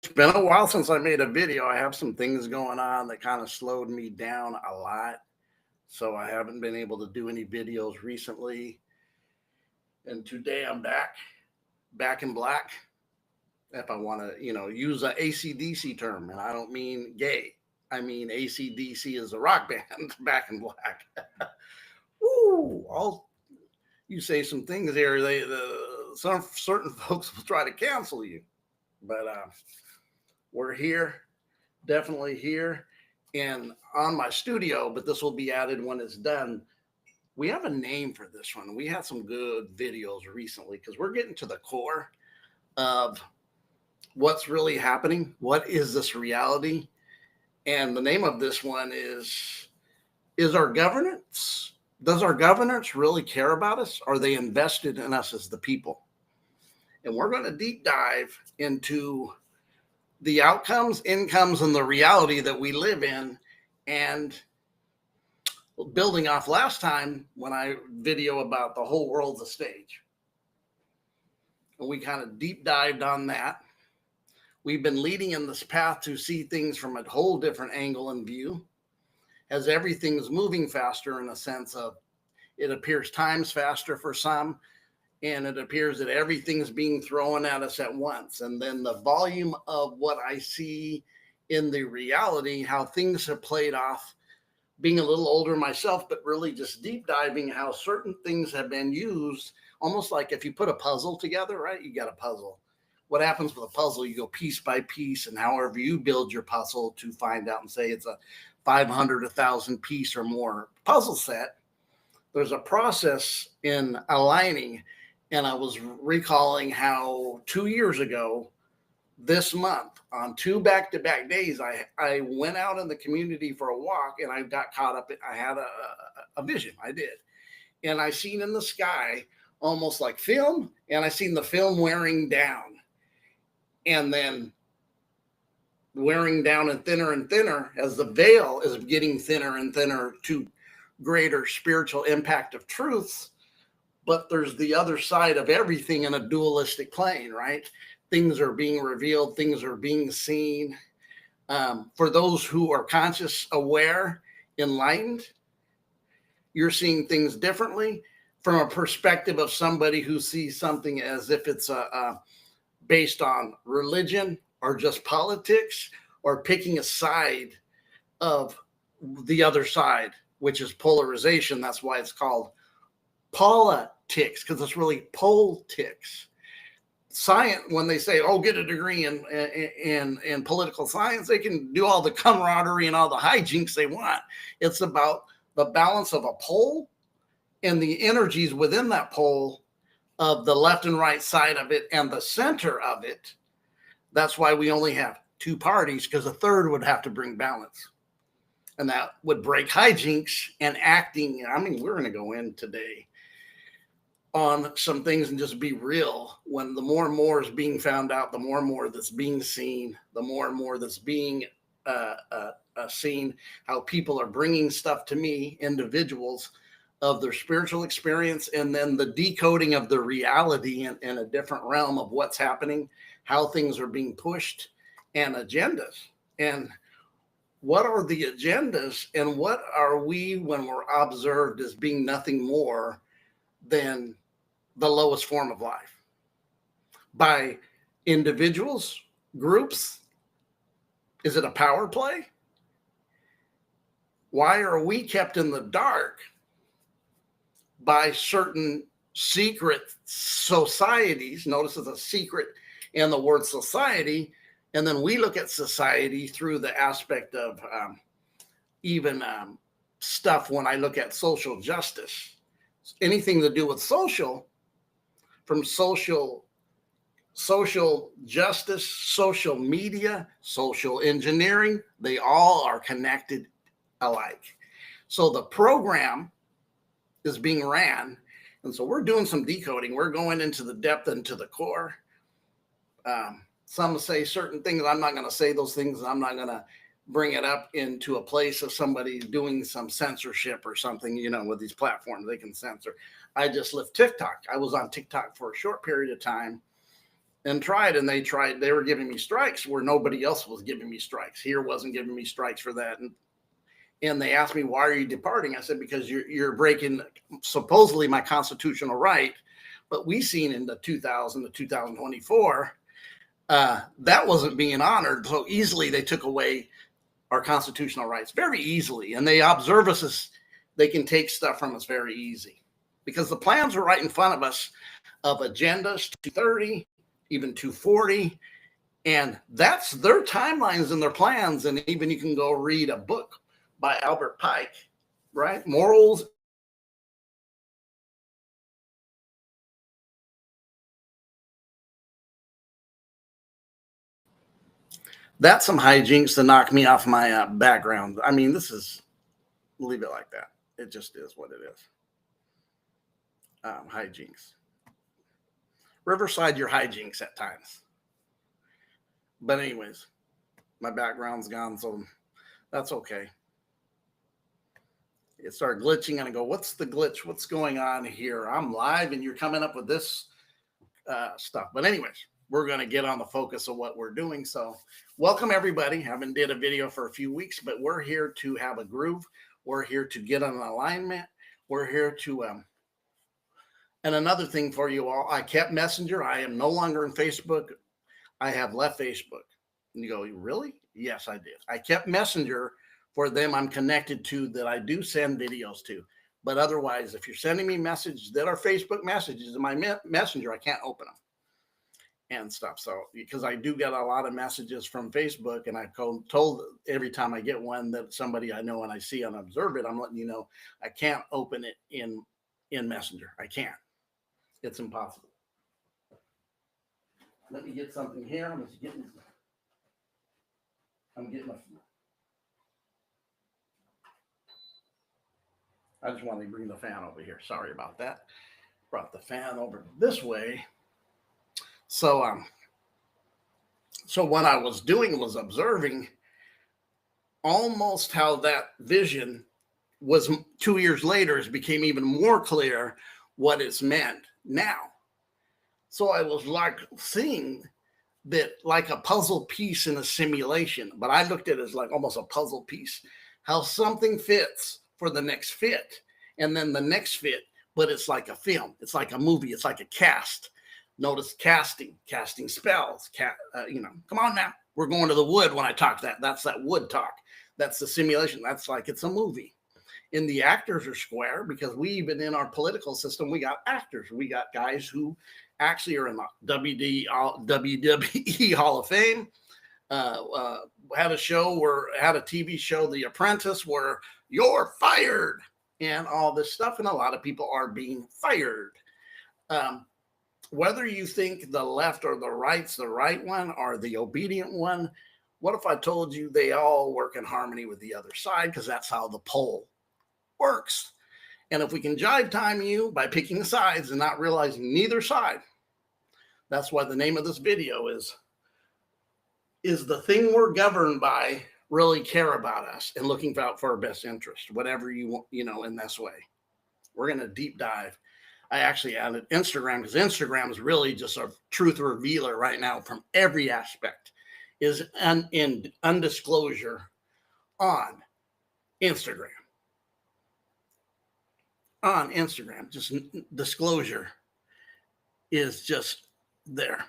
It's been a while since I made a video. I have some things going on that kind of slowed me down a lot. So I haven't been able to do any videos recently. And today I'm back in black. If I want to, use a ACDC term, and I don't mean gay. I mean ACDC is a rock band, back in black. Ooh, all you say some things here. Some certain folks will try to cancel you, but we're here, definitely here, and on my studio. But this will be added when it's done. We have a name for this one. We had some good videos recently because we're getting to the core of what's really happening. What is this reality? And the name of this one is our governance. Does our governance really care about us? Are they invested in us as the people? And we're going to deep dive into the outcomes, incomes, and the reality that we live in. And building off last time when I video about the whole world's a stage. And we kind of deep dived on that. We've been leading in this path to see things from a whole different angle and view, as everything's moving faster in a sense of it appears time's faster for some, and it appears that everything's being thrown at us at once. And then the volume of what I see in the reality, how things have played off, being a little older myself, but really just deep diving how certain things have been used, almost like if you put a puzzle together, right? You got a puzzle. What happens with a puzzle? You go piece by piece, and however you build your puzzle to find out and say it's a 500, 1,000 piece or more puzzle set, there's a process in aligning. And I was recalling how 2 years ago, this month, on two back-to-back days, I went out in the community for a walk, and I got caught up. I had a vision. I did. And I seen in the sky almost like film, and I seen the film wearing down. And then wearing down and thinner as the veil is getting thinner and thinner to greater spiritual impact of truths. But there's the other side of everything in a dualistic plane, right? Things are being revealed, things are being seen. For those who are conscious, aware, enlightened, you're seeing things differently from a perspective of somebody who sees something as if it's based on religion or just politics or picking a side of the other side, which is polarization. That's why it's called politics, because it's really politics. Science, when they say, "Oh, get a degree in political science," they can do all the camaraderie and all the hijinks they want. It's about the balance of a pole and the energies within that pole of the left and right side of it and the center of it. That's why we only have two parties, because a third would have to bring balance. And that would break hijinks and acting. I mean, we're going to go in today on some things and just be real. When the more and more is being found out, the more and more that's being seen, the more and more that's being seen, how people are bringing stuff to me, individuals, of their spiritual experience, and then the decoding of the reality in a different realm of what's happening, how things are being pushed, and agendas. And what are the agendas, and what are we when we're observed as being nothing more than the lowest form of life by individuals, groups? Is it a power play? Why are we kept in the dark by certain secret societies? Notice it's a secret in the word society. And then we look at society through the aspect of even stuff. When I look at social justice, anything to do with social, from social justice, social media, social engineering, they all are connected alike. So the program is being ran. And so we're doing some decoding. We're going into the depth and to the core. Some say certain things. I'm not going to say those things. I'm not going to bring it up into a place of somebody doing some censorship or something, with these platforms, they can censor. I just left TikTok. I was on TikTok for a short period of time. and tried, and they were giving me strikes where nobody else was giving me strikes. Here wasn't giving me strikes for that. And they asked me, why are you departing? I said, because you're breaking supposedly my constitutional right. But we seen in the 2000 to 2024, that wasn't being honored. So easily they took away our constitutional rights very easily. And they observe us as they can take stuff from us very easy, because the plans were right in front of us of agendas 230, even 240. And that's their timelines and their plans. And even you can go read a book by Albert Pike, right? Morals. That's some hijinks to knock me off my background. I mean, leave it like that. It just is what it is. Hijinks. Riverside, your hijinks at times. But anyways, my background's gone, so that's okay. It started glitching, and I go, what's the glitch? What's going on here? I'm live, and you're coming up with this stuff. But anyways, we're going to get on the focus of what we're doing. So welcome, everybody. Haven't did a video for a few weeks, but we're here to have a groove. We're here to get on an alignment. We're here to and another thing for you all, I kept Messenger. I am no longer in Facebook. I have left Facebook. And you go, really? Yes, I did. I kept Messenger for them I'm connected to, that I do send videos to. But otherwise, if you're sending me messages that are Facebook messages in my Messenger, I can't open them and stuff. So because I do get a lot of messages from Facebook, and I've told every time I get one that somebody I know and I see and observe it, I'm letting you know I can't open it in Messenger. I can't. It's impossible. Let me get something here. I'm getting I just wanted to bring the fan over here. Sorry about that. Brought the fan over this way. So what I was doing was observing almost how that vision was 2 years later, it became even more clear what it's meant now. So I was like seeing that like a puzzle piece in a simulation, but I looked at it as like almost a puzzle piece, how something fits for the next fit, and then the next fit, but it's like a film, it's like a movie, it's like a cast. Notice casting spells, come on now. We're going to the wood when I talk that. That's that wood talk. That's the simulation. That's like it's a movie. And the actors are square, because we, even in our political system, we got actors. We got guys who actually are in the WWE Hall of Fame. Had a TV show, The Apprentice, where you're fired and all this stuff. And a lot of people are being fired. Whether you think the left or the right's the right one or the obedient one, what if I told you they all work in harmony with the other side? Because that's how the poll works. And if we can jive time you by picking sides and not realizing neither side, that's why the name of this video is the thing we're governed by really care about us and looking out for our best interest, whatever you want, in this way. We're going to deep dive. I actually added Instagram, because Instagram is really just a truth revealer right now from every aspect, is in undisclosure on Instagram. On Instagram, just disclosure is just there.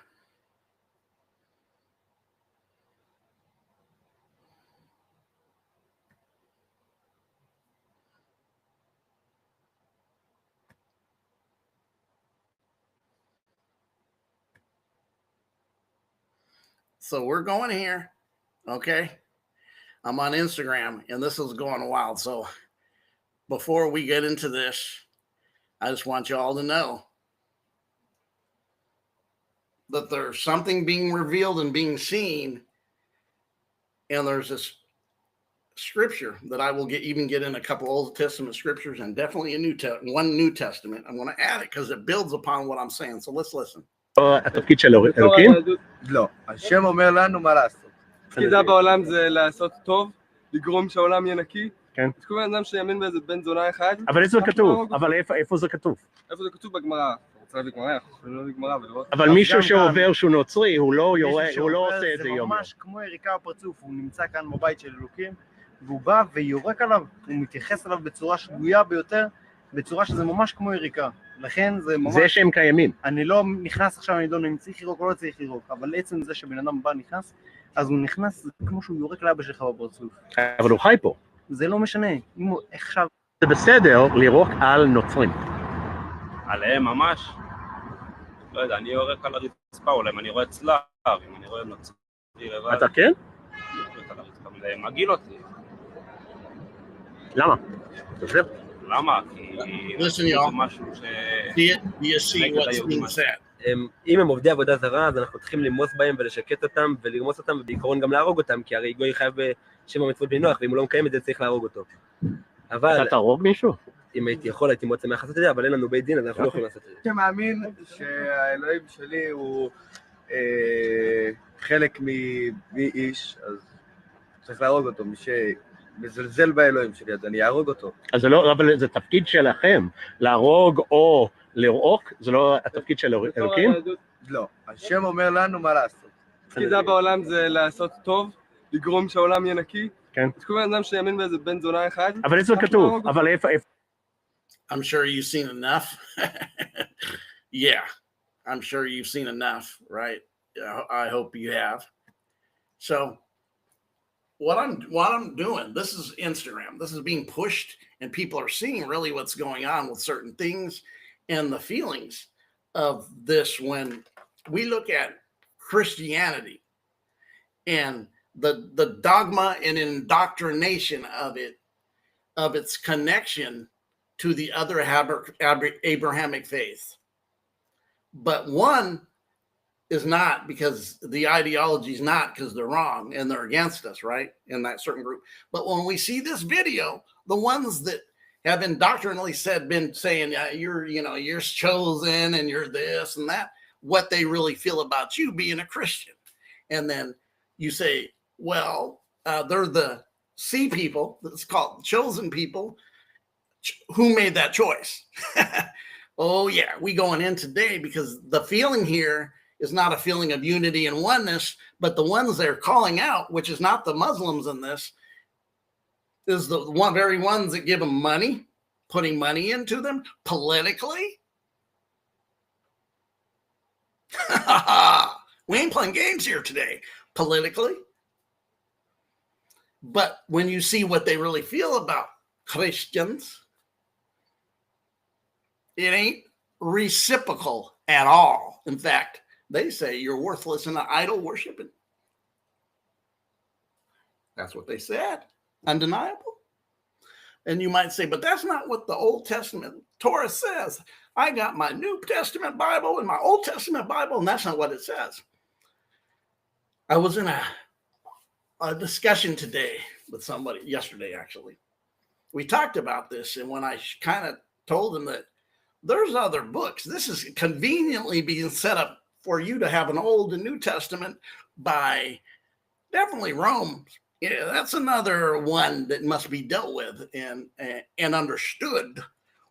So we're going here, okay? I'm on Instagram, and this is going wild. So before we get into this, I just want you all to know that there's something being revealed and being seen, and there's this scripture that I will get in a couple Old Testament scriptures, and definitely one New Testament. I'm going to add it because it builds upon what I'm saying. So let's listen. התפקיד של אלוקים? לא, השם אומר לנו מה לעשות. תפקידה בעולם זה לעשות טוב, לגרום שהעולם יהיה נקי. כן. כל בן אדם שיאמין באיזה בן זונה אחד. אבל איפה זה כתוב? אבל איפה זה כתוב? איפה זה כתוב? בגמרא. צריך להביא גמרא, אנחנו יכולים להביא גמרא ולראות. אבל אז מישהו גם שעובר שהוא נוצרי, הוא לא מישהו יורה, הוא לא שעובר, עושה את זה יום. זה ממש כמו יריקה בפרצוף, הוא נמצא כאן בבית של אלוקים, והוא בא ויורק עליו, הוא מתייחס אליו בצורה שגויה ביותר, בצורה שזה ממש כמו יריקה. לכן זה ממש... זה שהם קיימים. אני לא נכנס עכשיו, אני לא אם צריך לירוק או לא צריך לירוק, אבל עצם זה שבן אדם בא נכנס, אז הוא נכנס כמו שהוא יורק לאבא שלך בפרצוף. אבל הוא חי פה. זה לא משנה, אם הוא עכשיו... זה בסדר לירוק על נוצרים. עליהם ממש? לא יודע, אני יורק על הרצפה, אולי אם אני רואה צלב, אם אני רואה נוצרי לבד. אתה כן? אני יורק על הרצפה, זה מגעיל אותי. למה? בסדר. למה? כי Listen, זה y'all. משהו ש... Do you see what's being said? אם הם עובדי עבודה זרה, אז אנחנו צריכים למוס בהם ולשקט אותם ולרמוס אותם, ובעיקרון גם להרוג אותם, כי הרי גוי חייב בשם המצוות בני נוח, ואם הוא לא מקיים את זה צריך להרוג אותו. אבל אתה תהרוג מישהו? אם הייתי יכול, הייתי מאוד שמח לעשות את זה, אבל אין לנו בית דין, אז אנחנו לא יכולים לעשות את זה. אני מאמין שהאלוהים שלי הוא חלק מאיש, אז צריך להרוג אותו, מי שמזלזל באלוהים שלי, אז אני אהרוג אותו. אז זה לא, אבל זה תפקיד שלכם, להרוג או לרעוק, זה לא התפקיד של אלוקים? לא, השם אומר לנו מה לעשות. תפקידה בעולם זה לעשות טוב, לגרום שהעולם יהיה נקי. כן. אז כל בן אדם שיאמין באיזה בן זונה אחד. אבל איזה כתוב, אבל איפה... I'm sure you've seen enough. Yeah, I'm sure you've seen enough, right? I hope you have. So what I'm doing, this is Instagram. This is being pushed, and people are seeing really what's going on with certain things and the feelings of this when we look at Christianity and the dogma and indoctrination of it, of its connection to the other Abrahamic faith. But one is not because the ideology is not because they're wrong and they're against us, right? In that certain group. But when we see this video, the ones that have indoctrinately been saying, you're chosen and you're this and that, what they really feel about you being a Christian. And then you say, well, they're the C people, that's called chosen people. Who made that choice? Oh yeah, we going in today because the feeling here is not a feeling of unity and oneness, but the ones they're calling out, which is not the Muslims in this, is the very ones that give them money, putting money into them politically. We ain't playing games here today, politically. But when you see what they really feel about Christians, it ain't reciprocal at all. In fact, they say you're worthless and idol worshiping. That's what they said. Undeniable. And you might say, but that's not what the Old Testament Torah says. I got my New Testament Bible and my Old Testament Bible, and that's not what it says. I was in a discussion today with somebody, yesterday actually. We talked about this, and when I kind of told them that there's other books, this is conveniently being set up for you to have an Old and New Testament by definitely Rome. Yeah, that's another one that must be dealt with and understood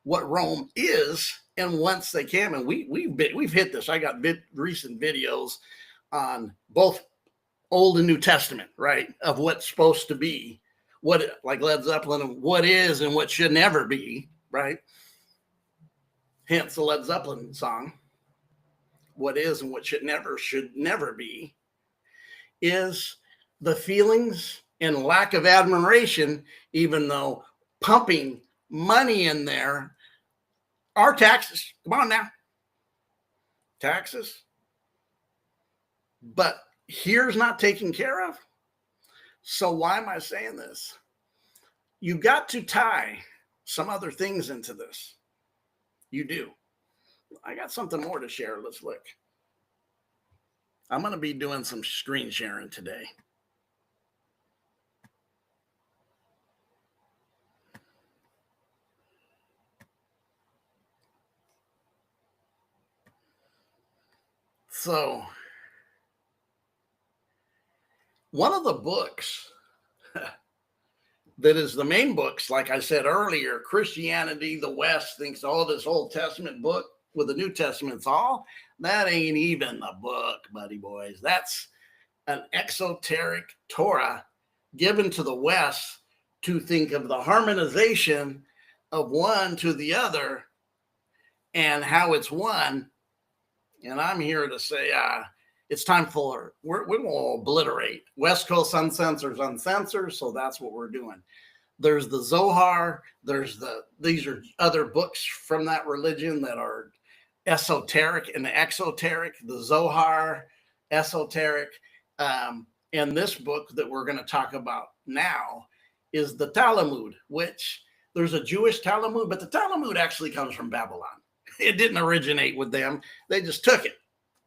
what Rome is. And once they can, and we've hit this. I got recent videos on both Old and New Testament, right, of what's supposed to be, what, like Led Zeppelin, what is and what should never be, right? Hence the Led Zeppelin song. What is and what should never be is the feelings and lack of admiration, even though pumping money in there are taxes. Come on now. Taxes. But here's not taken care of. So why am I saying this? You got to tie some other things into this. You do. I got something more to share. Let's look. I'm going to be doing some screen sharing today. So, one of the books that is the main books, like I said earlier, Christianity, the West thinks, oh, this Old Testament book, with the New Testament. It's all that ain't even the book, buddy boys. That's an exoteric Torah given to the West to think of the harmonization of one to the other and how it's one. And I'm here to say it's time for, we're going to obliterate. West Coast uncensored, so that's what we're doing. There's the Zohar. These are other books from that religion that are esoteric and exoteric. The Zohar, esoteric. And this book that we're going to talk about now is the Talmud, which there's a Jewish Talmud, but the Talmud actually comes from Babylon. It didn't originate with them. They just took it,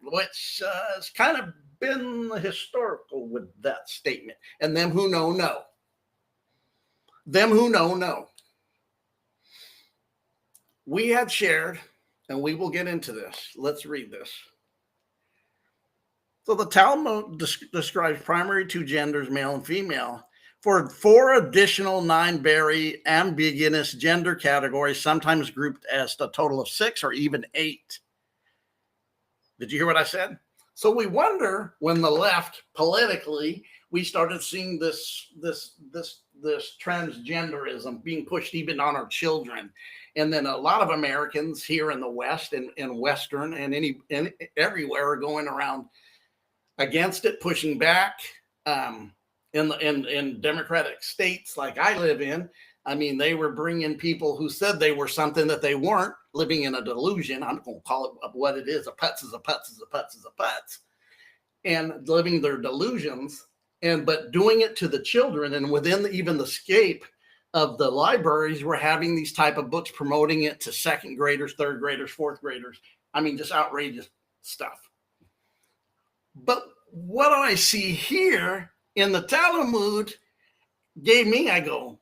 which has kind of been historical with that statement. And them who know, know. Them who know, know. We had shared, and we will get into this. Let's read this. So the Talmud describes primary two genders, male and female, for 4 additional non-binary ambiguous gender categories, sometimes grouped as a total of 6 or even 8. Did you hear what I said? So we wonder when the left politically, we started seeing this transgenderism being pushed even on our children. And then a lot of Americans here in the West and Western and everywhere are going around against it, pushing back. In democratic states like I live in, I mean, they were bringing people who said they were something that they weren't, living in a delusion. I'm going to call it what it is. A putz is a putz is a putz is a putz. And living their delusions, but doing it to the children. And within even the scape of the libraries, we're having these type of books promoting it to second graders, third graders, fourth graders. I mean, just outrageous stuff. But what do I see here in the Talmud gave me, I go,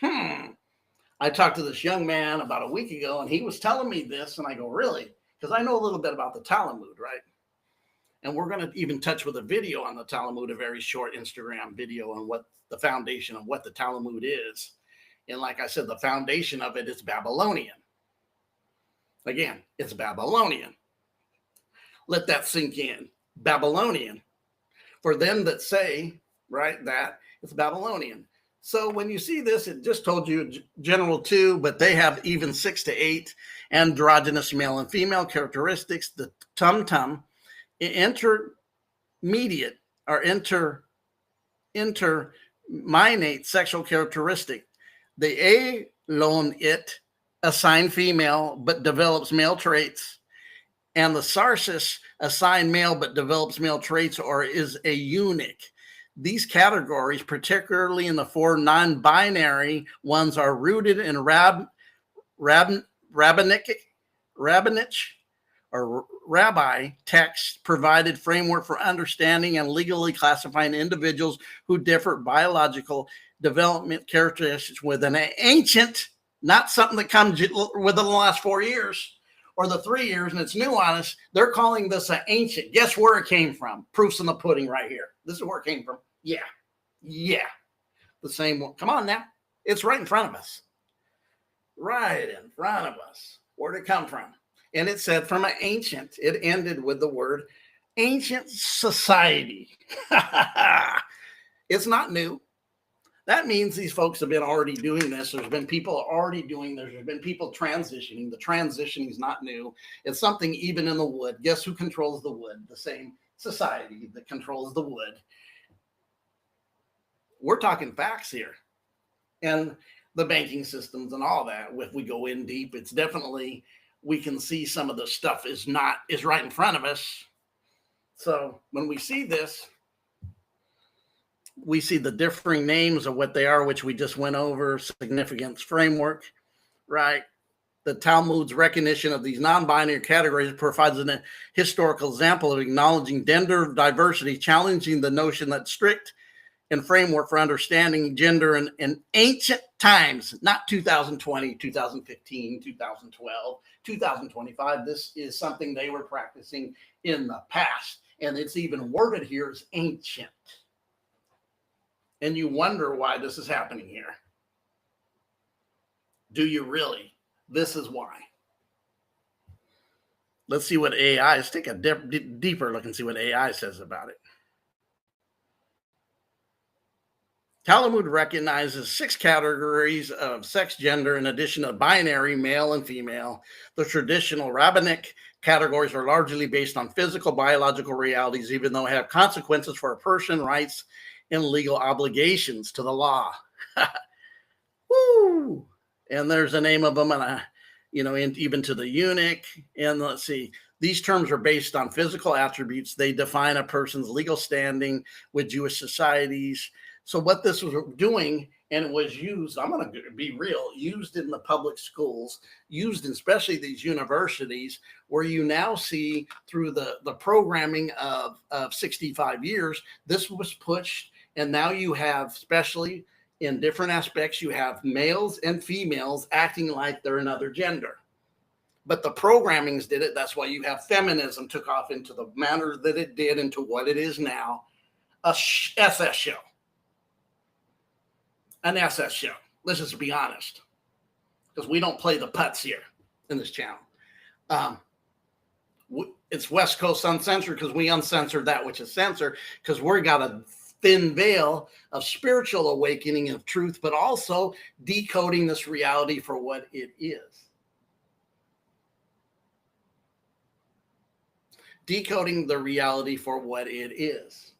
I talked to this young man about a week ago, and he was telling me this, and I go, really? Because I know a little bit about the Talmud, right? And we're going to even touch with a video on the Talmud, a very short Instagram video on what the foundation of what the Talmud is. And like I said, the foundation of it is Babylonian. Again, it's Babylonian. Let that sink in. Babylonian. For them that say, right, that it's Babylonian. So when you see this, it just told you general 2, but they have even 6 to 8 androgynous male and female characteristics. The tum-tum, intermediate or interminate sexual characteristic. The alone it assigned female but develops male traits, and the sarsis assigned male but develops male traits or is a eunuch. These categories, particularly in the 4 non-binary ones, are rooted in rabbinic or rabbi text provided framework for understanding and legally classifying individuals who differ biological development characteristics with an ancient, not something that comes within the last 4 years or the 3 years and it's new on us. They're calling this an ancient. Guess where it came from? Proofs in the pudding right here. This is where it came from. Yeah. The same one. Come on now. It's right in front of us. Right in front of us. Where'd it come from? And it said from an ancient. It ended with the word ancient society. It's not new. That means these folks have been already doing this. There's been people already doing this. There's been people transitioning. The transitioning is not new. It's something even in the wood. Guess who controls the wood? The same society that controls the wood. We're talking facts here. And the banking systems and all that, if we go in deep, it's definitely, we can see some of the stuff is right in front of us. So when we see this, we see the differing names of what they are, which we just went over, significance framework, right? The Talmud's recognition of these non-binary categories provides a historical example of acknowledging gender diversity, challenging the notion that strict and framework for understanding gender in ancient times, not 2020, 2015, 2012, 2025. This is something they were practicing in the past. And it's even worded here as ancient. And you wonder why this is happening here. Do you really? This is why. let's see what AI, let's take a deeper look and see what AI says about it. Talmud recognizes 6 categories of sex gender in addition to binary, male and female. The traditional rabbinic categories are largely based on physical, biological realities, even though they have consequences for a person's rights and legal obligations to the law. Woo! And there's a name of them, and even to the eunuch. And let's see, these terms are based on physical attributes. They define a person's legal standing with Jewish societies. So what this was doing, and it was used, I'm going to be real, used in the public schools, used in especially these universities, where you now see through the programming of 65 years, this was pushed. And now you have, especially in different aspects, you have males and females acting like they're another gender. But the programmings did it. That's why you have feminism took off into the manner that it did, into what it is now, a SS show. An SS show. Let's just be honest, because we don't play the putts here in this channel. It's West Coast Uncensored because we uncensored that which is censored, because we got a thin veil of spiritual awakening of truth, but also decoding this reality for what it is. Decoding the reality for what it is.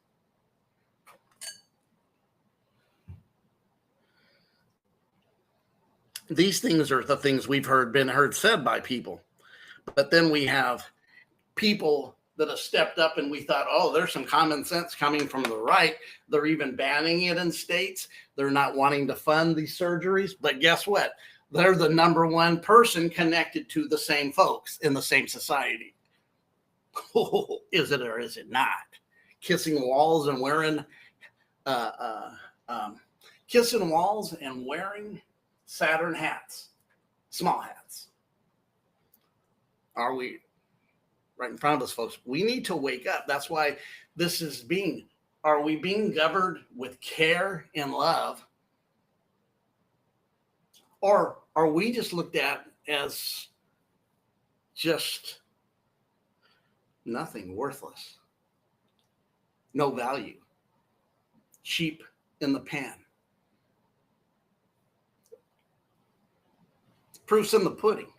These things are the things we've been heard said by people. But then we have people that have stepped up, and we thought, oh, there's some common sense coming from the right. They're even banning it in states. They're not wanting to fund these surgeries. But guess what? They're the number one person connected to the same folks in the same society. Is it or is it not? Kissing walls and wearing Saturn hats, small hats. Are we right in front of us, folks? We need to wake up. That's why this is are we being governed with care and love? Or are we just looked at as just nothing, worthless, no value, sheep in the pan? Proof's in the pudding.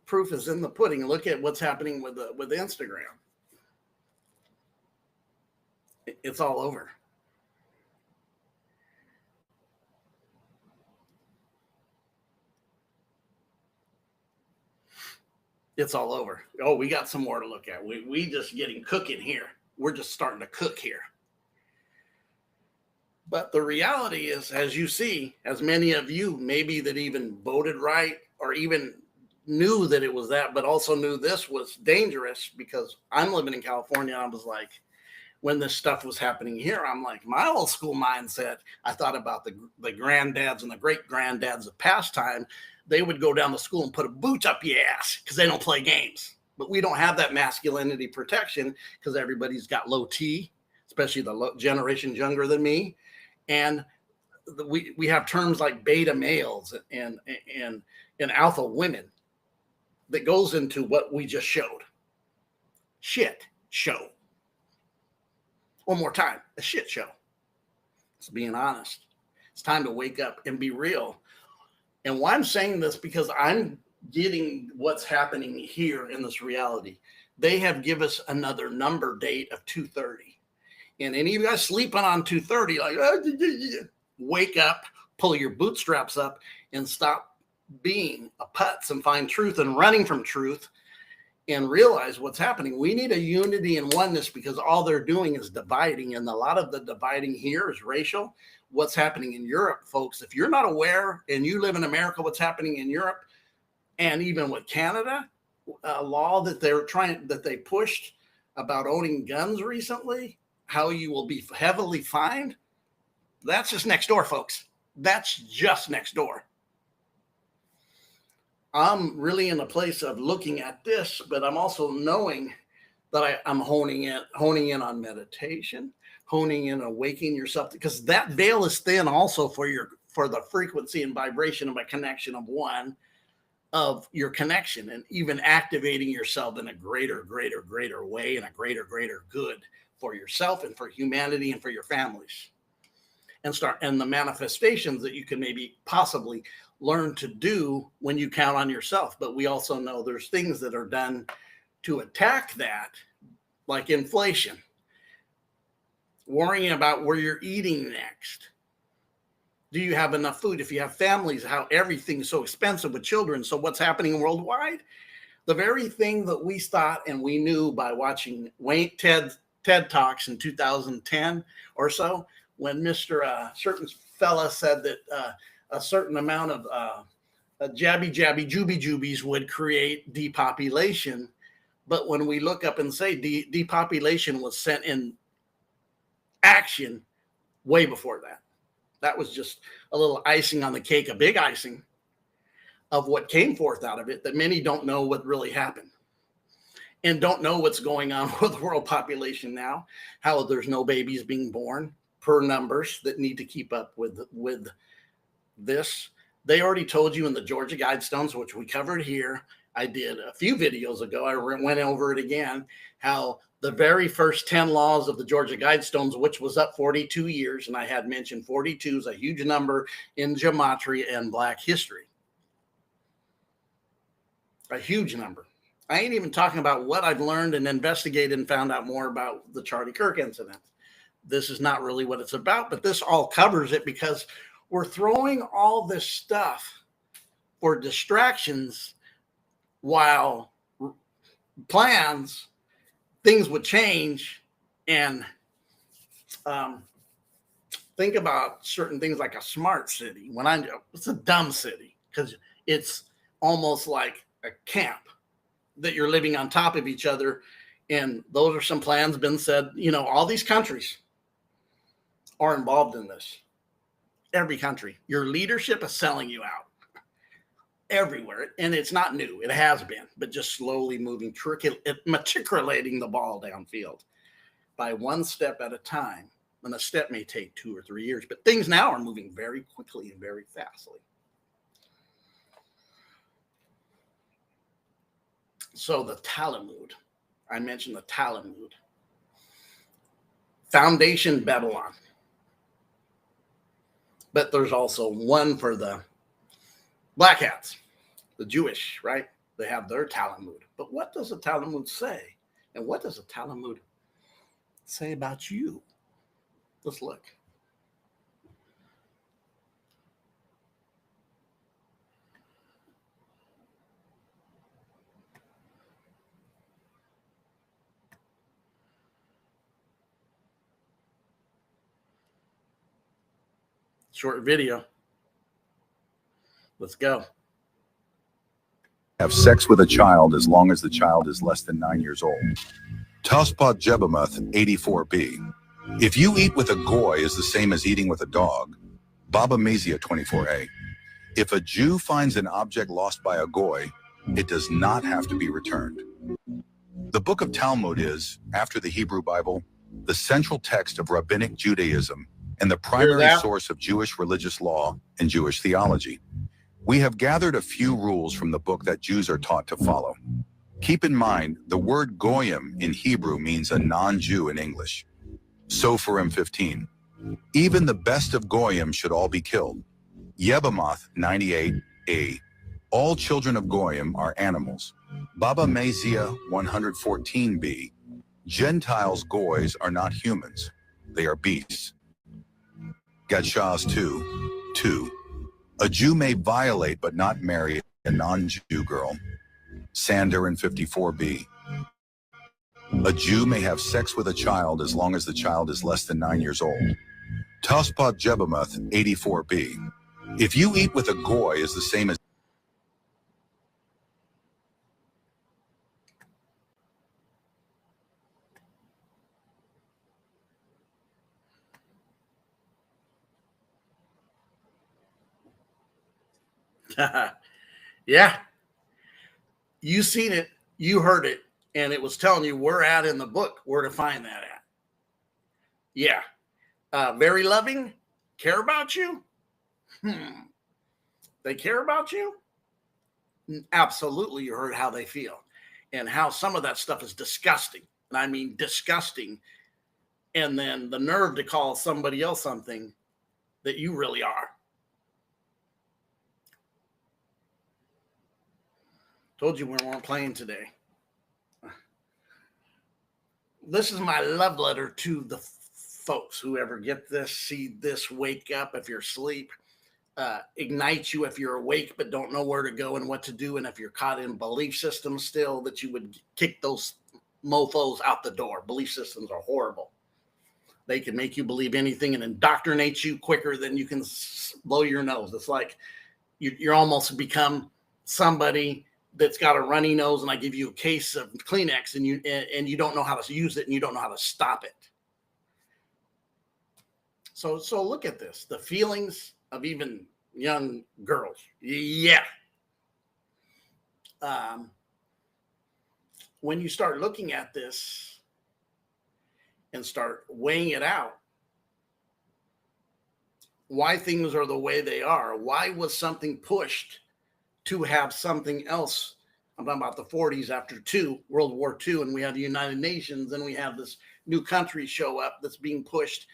Proof is in the pudding. Look at what's happening with Instagram. It's all over. It's all over. Oh, we got some more to look at. We just getting cooking here. We're just starting to cook here. But the reality is, as you see, as many of you maybe that even voted right or even knew that it was that, but also knew this was dangerous, because I'm living in California. And I was like, when this stuff was happening here, I'm like, my old school mindset, I thought about the granddads and the great granddads of past time. They would go down to school and put a boot up your ass because they don't play games. But we don't have that masculinity protection because everybody's got low T, especially the generations younger than me. And we have terms like beta males and alpha women that goes into what we just showed. Shit show. One more time, a shit show. It's being honest. It's time to wake up and be real. And why I'm saying this, because I'm getting what's happening here in this reality. They have given us another number date of 2:30. And any of you guys sleeping on 2:30, like, wake up, pull your bootstraps up, and stop being a putz and find truth and running from truth and realize what's happening. We need a unity and oneness, because all they're doing is dividing. And a lot of the dividing here is racial. What's happening in Europe, folks, if you're not aware and you live in America, what's happening in Europe, and even with Canada, a law that they pushed about owning guns recently, how you will be heavily fined. That's just next door, folks. That's just next door. I'm really in a place of looking at this, but I'm also knowing that I'm honing in on meditation, honing in, awakening yourself, because that veil is thin also for the frequency and vibration of a connection of one. of your connection and even activating yourself in a greater way and a greater good for yourself and for humanity and for your families. And the manifestations that you can maybe possibly learn to do when you count on yourself. But we also know there's things that are done to attack that, like inflation, worrying about where you're eating next. Do you have enough food? If you have families, how everything's so expensive with children. So what's happening worldwide? The very thing that we thought and we knew by watching TED Talks in 2010 or so, when Mr. Certain fella said that a certain amount of jabby jubies would create depopulation. But when we look up and say depopulation was sent in action way before that. That was just a little icing on the cake, a big icing of what came forth out of it, that many don't know what really happened and don't know what's going on with the world population now, how there's no babies being born per numbers that need to keep up with this. They already told you in the Georgia Guidestones, which we covered here. I did a few videos ago. I went over it again, how the very first 10 laws of the Georgia Guidestones, which was up 42 years, and I had mentioned 42 is a huge number in gematria and Black history. A huge number. I ain't even talking about what I've learned and investigated and found out more about the Charlie Kirk incident. This is not really what it's about, but this all covers it because we're throwing all this stuff for distractions while things would change. And think about certain things like a smart city. It's a dumb city because it's almost like a camp that you're living on top of each other. And those are some plans been said, all these countries are involved in this. Every country. Your leadership is selling you out everywhere. And it's not new. It has been, but just slowly moving, matriculating the ball downfield by one step at a time. And a step may take 2 or 3 years, but things now are moving very quickly and very fastly. So the Talmud, I mentioned the Talmud. Foundation Babylon. But there's also one for the Black hats, the Jewish, right? They have their Talmud. But what does the Talmud say? And what does the Talmud say about you? Let's look. Short video. Let's go. Have sex with a child as long as the child is less than 9 years old. Tospot Jebamuth 84b. If you eat with a goy is the same as eating with a dog. Baba Mazia 24a. If a Jew finds an object lost by a goy, it does not have to be returned. The Book of Talmud is, after the Hebrew Bible, the central text of rabbinic Judaism and the primary source of Jewish religious law and Jewish theology. We have gathered a few rules from the book that Jews are taught to follow. Keep in mind, the word goyim in Hebrew means a non-Jew in English. Sophorim 15. Even the best of goyim should all be killed. Yebamoth 98a. All children of goyim are animals. Baba Mazia 114b. Gentiles goys are not humans. They are beasts. Gadshas 2. A Jew may violate but not marry a non-Jew girl. Sandarin 54b. A Jew may have sex with a child as long as the child is less than 9 years old. Tospot Jebamuth 84b. If you eat with a goy is the same as Yeah. You seen it, you heard it, and it was telling you where at in the book, where to find that at. Yeah. Very loving, care about you? They care about you? absolutely you heard how they feel and how some of that stuff is disgusting. And I mean disgusting. And then the nerve to call somebody else something that you really are. Told you we weren't playing today. This is my love letter to the folks who ever get this, see this, wake up if you're asleep, ignite you if you're awake but don't know where to go and what to do. And if you're caught in belief systems still, that you would kick those mofos out the door. Belief systems are horrible. They can make you believe anything and indoctrinate you quicker than you can blow your nose. It's like you're almost become somebody that's got a runny nose, and I give you a case of Kleenex, and you don't know how to use it, and you don't know how to stop it. So look at this, the feelings of even young girls. Yeah. When you start looking at this and start weighing it out, why things are the way they are, why was something pushed to have something else? I'm talking about the 40s after World War II, and we had the United Nations, and we have this new country show up that's being pushed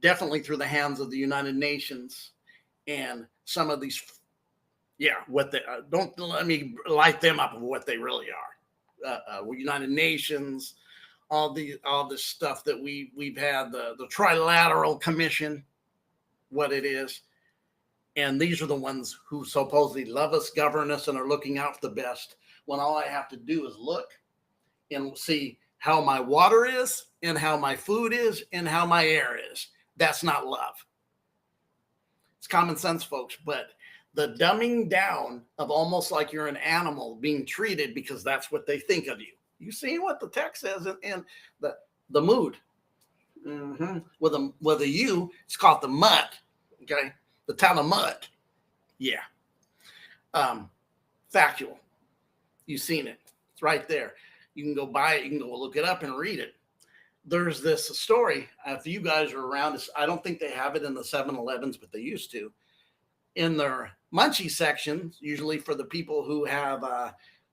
definitely through the hands of the United Nations. And some of these, what they don't let me light them up of what they really are. United Nations, all this stuff that we've had, the Trilateral Commission, what it is. And these are the ones who supposedly love us, govern us, and are looking out for the best, when all I have to do is look and see how my water is and how my food is and how my air is. That's not love. It's common sense, folks, but the dumbing down of almost like you're an animal being treated because that's what they think of you. You see what the text says in the mood. Mm-hmm. With a U, it's called the mud. Okay. The Talmud. Yeah. Factual. You've seen it. It's right there. You can go buy it. You can go look it up and read it. There's this story. If you guys are around, I don't think they have it in the 7-Elevens, but they used to. In their munchie sections, usually for the people who have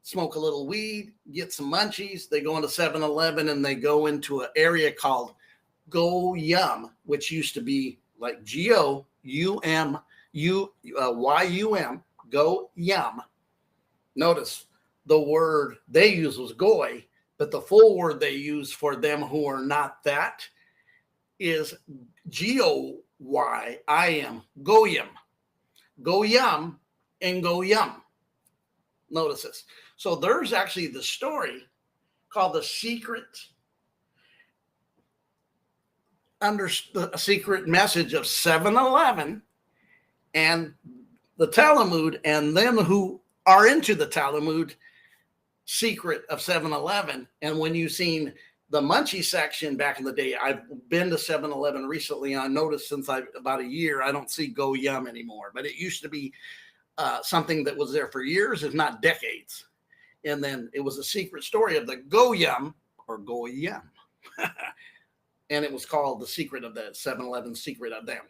smoke a little weed, get some munchies, they go into 7-Eleven and they go into an area called Go Yum, which used to be like GOUM, YUM, Go Yum. Notice the word they use was goy, but the full word they use for them who are not that is GOYIM, Goyim. Goyim and Goyum. Notice this. So there's actually the story called The Secret Message of 7-Eleven and the Talmud, and them who are into the Talmud secret of 7-Eleven. And when you've seen the munchie section back in the day, I've been to 7-Eleven recently, and I noticed since about a year, I don't see Go Yum anymore, but it used to be something that was there for years, if not decades. And then it was a secret story of the Go Yum or Go Yum. And it was called The Secret of the 7-Eleven Secret of Them.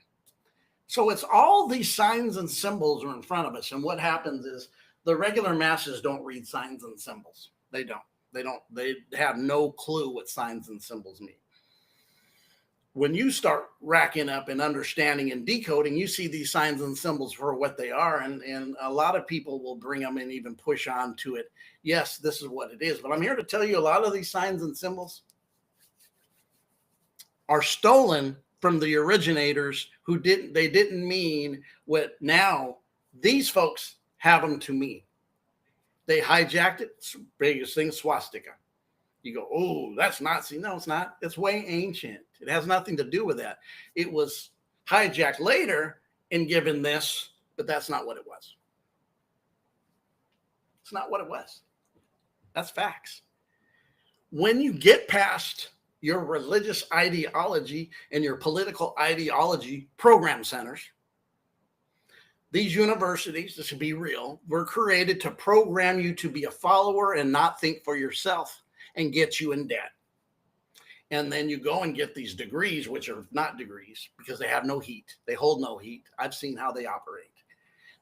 So it's all these signs and symbols are in front of us. And what happens is the regular masses don't read signs and symbols. They don't. They have no clue what signs and symbols mean. When you start racking up and understanding and decoding, you see these signs and symbols for what they are. And a lot of people will bring them and even push on to it. Yes, this is what it is. But I'm here to tell you a lot of these signs and symbols are stolen from the originators who didn't mean what now these folks have them to mean. They hijacked it. It's the biggest thing, swastika. You go, oh, that's Nazi. No, it's not. It's way ancient. It has nothing to do with that. It was hijacked later and given this, but that's not what it was. It's not what it was. That's facts. When you get past your religious ideology and your political ideology program centers, these universities, this should be real, were created to program you to be a follower and not think for yourself and get you in debt. And then you go and get these degrees, which are not degrees because they have no heat. They hold no heat. I've seen how they operate.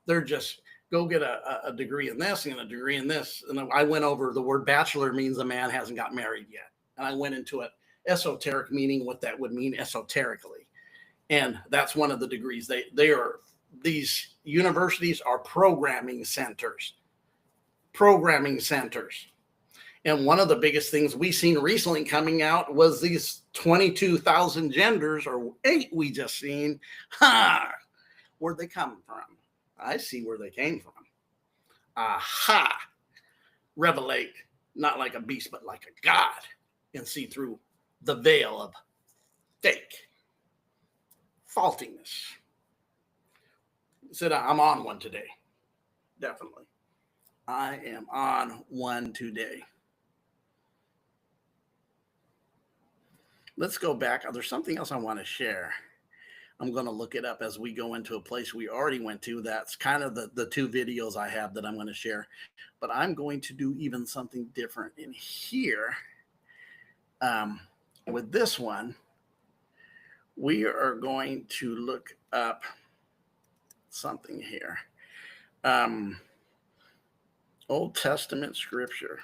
They're just go get a degree in this and a degree in this. And I went over the word bachelor means a man hasn't got married yet. And I went into it esoteric meaning what that would mean esoterically. And that's one of the degrees. These universities are programming centers. And one of the biggest things we've seen recently coming out was these 22,000 genders, or 8 we just seen. Where'd they come from? I see where they came from. Aha! Revelate, not like a beast, but like a God, and see through the veil of fake faultiness. Said I'm on one today. Definitely. I am on one today. Let's go back. There's something else I want to share. I'm going to look it up as we go into a place we already went to. That's kind of the 2 videos I have that I'm going to share. But I'm going to do even something different in here. With this one, we are going to look up something here. Old Testament scripture.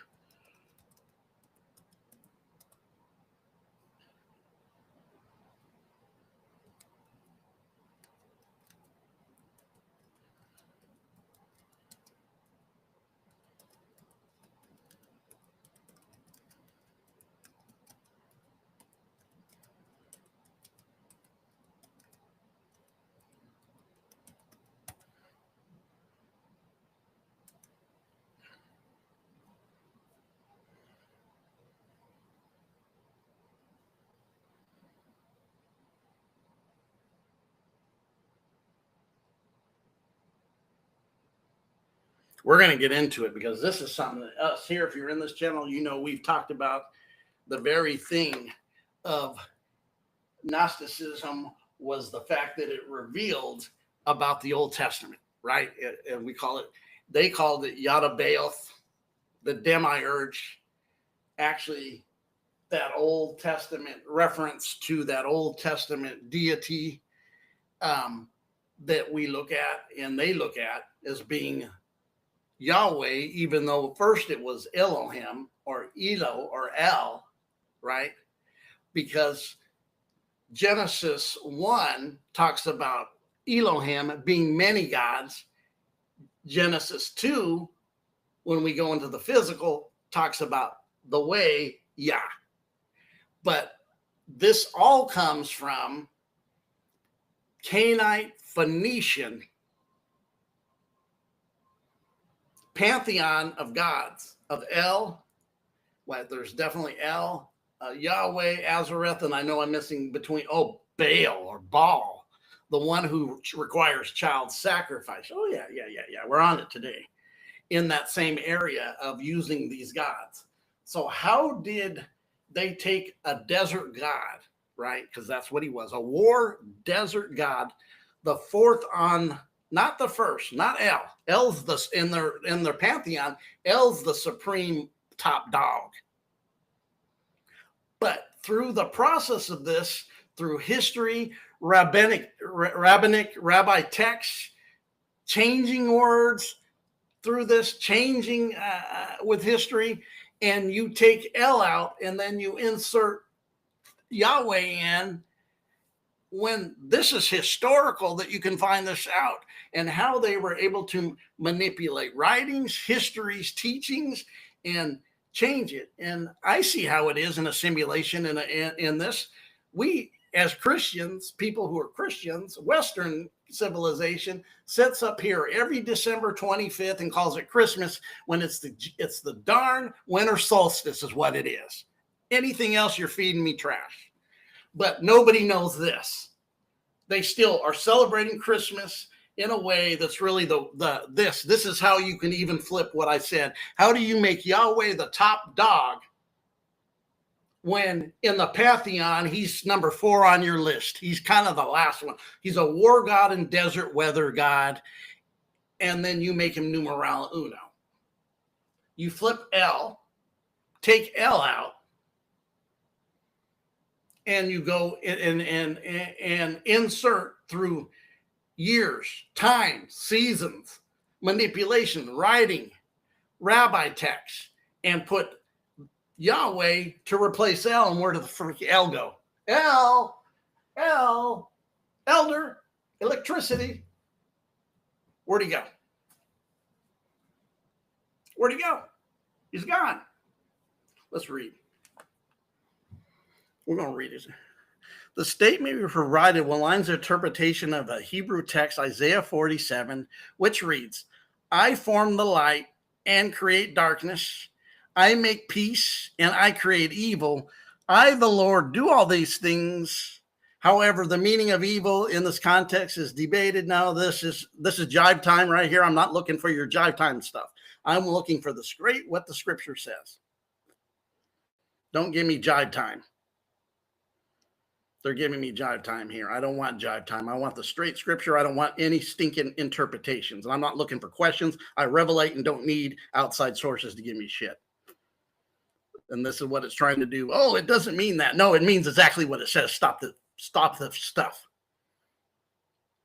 We're going to get into it because this is something that us here, if you're in this channel, you know we've talked about the very thing of Gnosticism was the fact that it revealed about the Old Testament, right? And they called it Yada-Baoth, the demiurge. Actually, that Old Testament reference to that Old Testament deity that we look at and they look at as being Yahweh, even though first it was Elohim or Elo or El, right? Because Genesis 1 talks about Elohim being many gods. Genesis 2, when we go into the physical, talks about the way Yah. But this all comes from Canaanite Phoenician pantheon of gods, of El. Well, there's definitely El, Yahweh, Azareth, and I know I'm missing between, Baal or Baal, the one who requires child sacrifice. Oh, yeah. We're on it today in that same area of using these gods. So how did they take a desert god, right? Because that's what he was, a war desert god, the fourth on, not the first, not El. El's in their pantheon, El's the supreme top dog. But through the process of this, through history, rabbinic rabbi texts, changing words, through this changing with history, and you take El out and then you insert Yahweh in, when this is historical that you can find this out, and how they were able to manipulate writings, histories, teachings, and change it. And I see how it is in a simulation in this. We, as Christians, people who are Christians, Western civilization sets up here every December 25th and calls it Christmas when it's the darn winter solstice is what it is. Anything else, you're feeding me trash. But nobody knows this. They still are celebrating Christmas in a way that's really this is how you can even flip what I said. How do you make Yahweh the top dog when in the pantheon he's number 4 on your list? He's kind of the last one. He's a war god and desert weather god, and then you make him numeral uno. You flip El, take El out, and you go and insert through years, time, seasons, manipulation, writing, rabbi text, and put Yahweh to replace El, and where did the freak El go? Elder, electricity. Where'd he go? Where'd he go? He's gone. Let's read. We're going to read it. The statement we provided aligns the interpretation of a Hebrew text, Isaiah 47, which reads, I form the light and create darkness. I make peace and I create evil. I, the Lord, do all these things. However, the meaning of evil in this context is debated. Now, this is jive time right here. I'm not looking for your jive time stuff. I'm looking for what the scripture says. Don't give me jive time. They're giving me jive time here. I don't want jive time. I want the straight scripture. I don't want any stinking interpretations. And I'm not looking for questions. I revelate and don't need outside sources to give me shit. And this is what it's trying to do. Oh, it doesn't mean that. No, it means exactly what it says. Stop the stuff.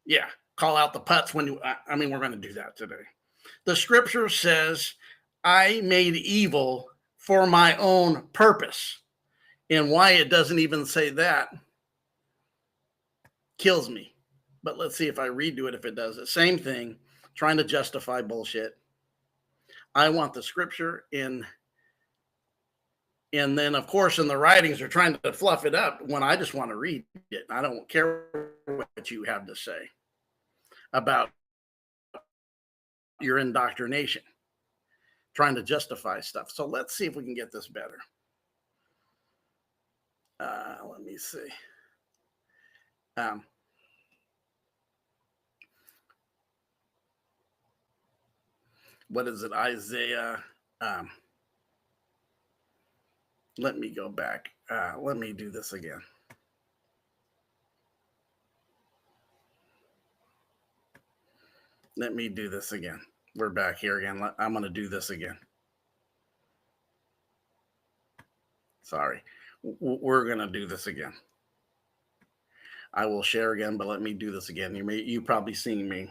Yeah, call out the putts when we're going to do that today. The scripture says, I made evil for my own purpose. And why it doesn't even say that kills me. But let's see if I redo it, if it does it. Same thing, trying to justify bullshit. I want the scripture in. And then, of course, in the writings, they're trying to fluff it up when I just want to read it. I don't care what you have to say about your indoctrination, trying to justify stuff. So let's see if we can get this better. Let me see. What is it? Isaiah. Let me go back. Let me do this again. Let me do this again. We're back here again. I'm going to do this again. Sorry. We're going to do this again. I will share again, but let me do this again. You probably seen me.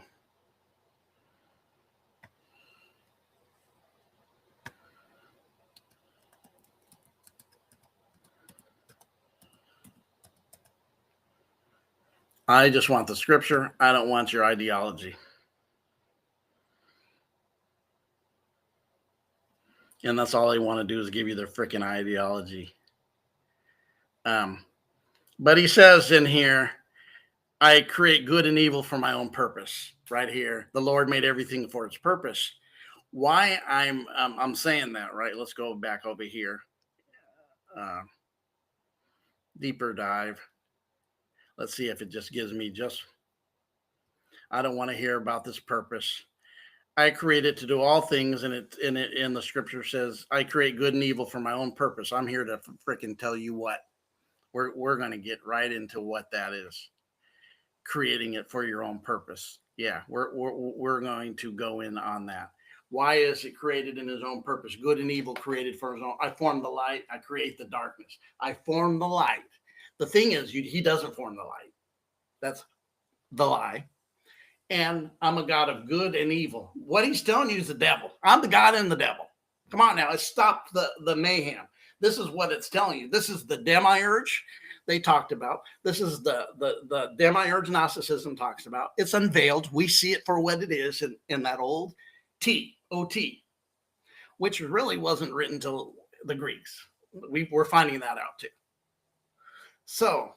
I just want the scripture. I don't want your ideology. And that's all they want to do is give you their freaking ideology. But he says in here, I create good and evil for my own purpose. Right here, the Lord made everything for its purpose. Why I'm saying that, right? Let's go back over here. Deeper dive. Let's see if it just gives me I don't want to hear about this purpose. I created to do all things, and in the scripture says, I create good and evil for my own purpose. I'm here to freaking tell you what. We're going to get right into what that is. Creating it for your own purpose. Yeah, we're going to go in on that. Why is it created in his own purpose? Good and evil created for his own. I form the light. I create the darkness. I form the light. The thing is, he doesn't form the light. That's the lie. And I'm a God of good and evil. What he's telling you is the devil. I'm the God and the devil. Come on now, let's stop the mayhem. This is what it's telling you. This is the demiurge they talked about. This is the demiurge Gnosticism talks about. It's unveiled. We see it for what it is in that old T-O-T, which really wasn't written till the Greeks. We're finding that out too. So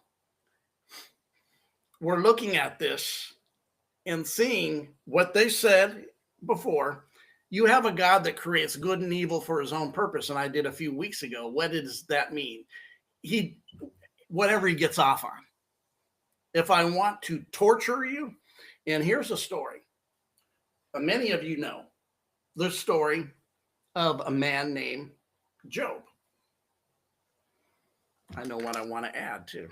we're looking at this and seeing what they said before. You have a God that creates good and evil for his own purpose. And I did a few weeks ago. What does that mean? Whatever he gets off on. If I want to torture you, and here's a story. Many of you know the story of a man named Job. I know what I want to add to.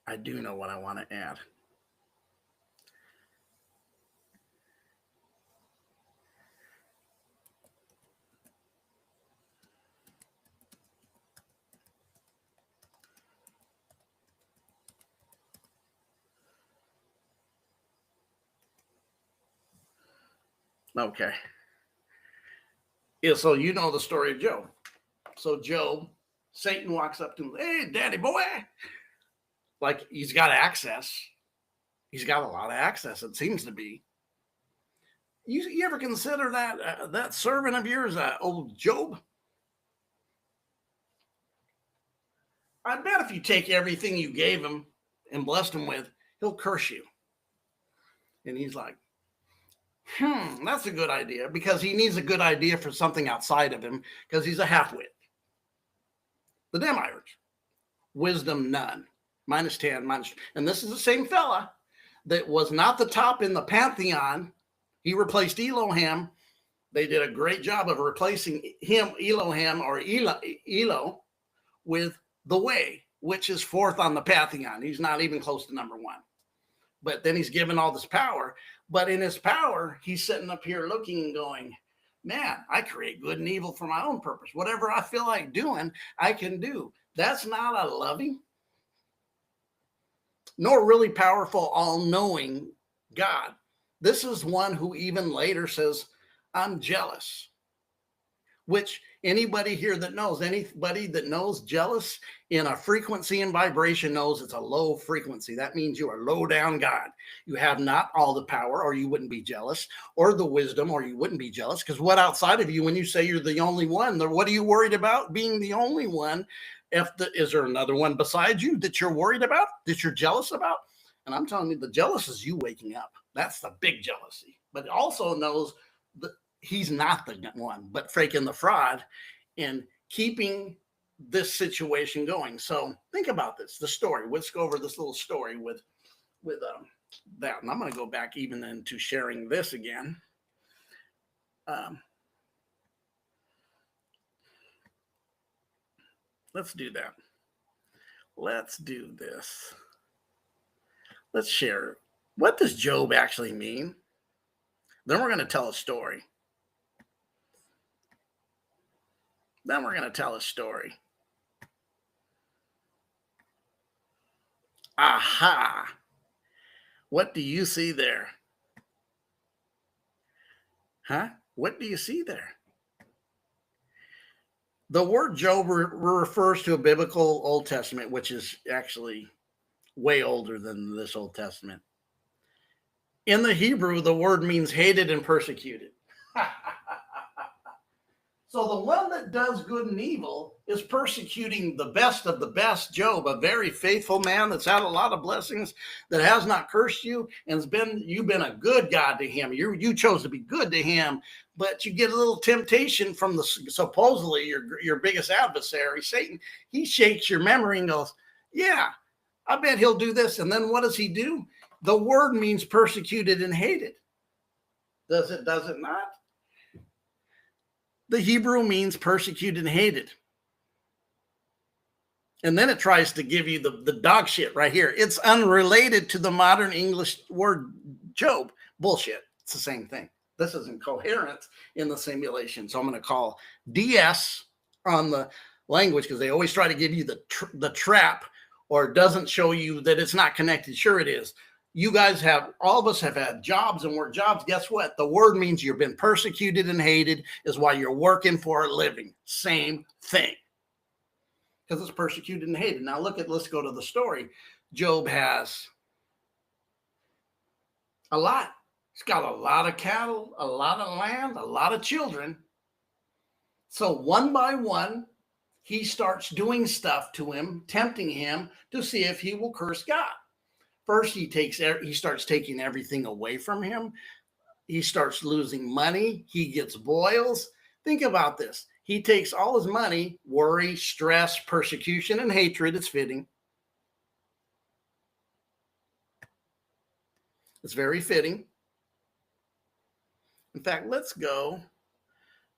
I do know what I want to add. Okay. Yeah, so you know the story of Job. So Job, Satan walks up to him, hey, daddy boy. Like he's got access. He's got a lot of access, it seems to be. You ever consider that servant of yours, old Job? I bet if you take everything you gave him and blessed him with, he'll curse you. And he's like, that's a good idea, because he needs a good idea for something outside of him, because he's a half-wit. The Demiurge, wisdom none, -10, and this is the same fella that was not the top in the pantheon. He replaced Elohim. They did a great job of replacing him, Elohim or Elo, with the Way, which is fourth on the pantheon. He's not even close to number one. But then he's given all this power. But in his power, he's sitting up here looking and going, man, I create good and evil for my own purpose. Whatever I feel like doing, I can do. That's not a loving, nor really powerful, all-knowing God. This is one who even later says, I'm jealous, which anybody here that knows, anybody that knows jealous in a frequency and vibration knows it's a low frequency. That means you are low down God. You have not all the power, or you wouldn't be jealous, or the wisdom, or you wouldn't be jealous. Because what outside of you, when you say you're the only one, what are you worried about being the only one? Is there another one besides you that you're worried about, that you're jealous about? And I'm telling you, the jealous is you waking up. That's the big jealousy. But it also knows that he's not the one, but faking the fraud and keeping this situation going. So think about this, the story. Let's go over this little story with that. And I'm going to go back even into sharing this again. Let's do that. Let's do this. Let's share. What does Job actually mean? Then we're going to tell a story. Aha. What do you see there? Huh? What do you see there? The word Job refers to a biblical Old Testament, which is actually way older than this Old Testament. In the Hebrew, the word means hated and persecuted. So the one that does good and evil is persecuting the best of the best, Job, a very faithful man that's had a lot of blessings, that has not cursed you, and you've been a good God to him. You chose to be good to him, but you get a little temptation from supposedly your biggest adversary, Satan. He shakes your memory and goes, yeah, I bet he'll do this. And then what does he do? The word means persecuted and hated. Does it not? The Hebrew means persecuted and hated. And then it tries to give you the dog shit right here. It's unrelated to the modern English word Job. Bullshit. It's the same thing. This isn't coherent in the simulation. So I'm going to call DS on the language, because they always try to give you the trap, or doesn't show you that it's not connected. Sure it is. You guys all of us have had jobs and work jobs. Guess what? The word means you've been persecuted and hated is why you're working for a living. Same thing. Because it's persecuted and hated. Now let's go to the story. Job has a lot. He's got a lot of cattle, a lot of land, a lot of children. So one by one, he starts doing stuff to him, tempting him to see if he will curse God. First, he starts taking everything away from him. He starts losing money. He gets boils. Think about this. He takes all his money, worry, stress, persecution, and hatred. It's fitting. It's very fitting. In fact, let's go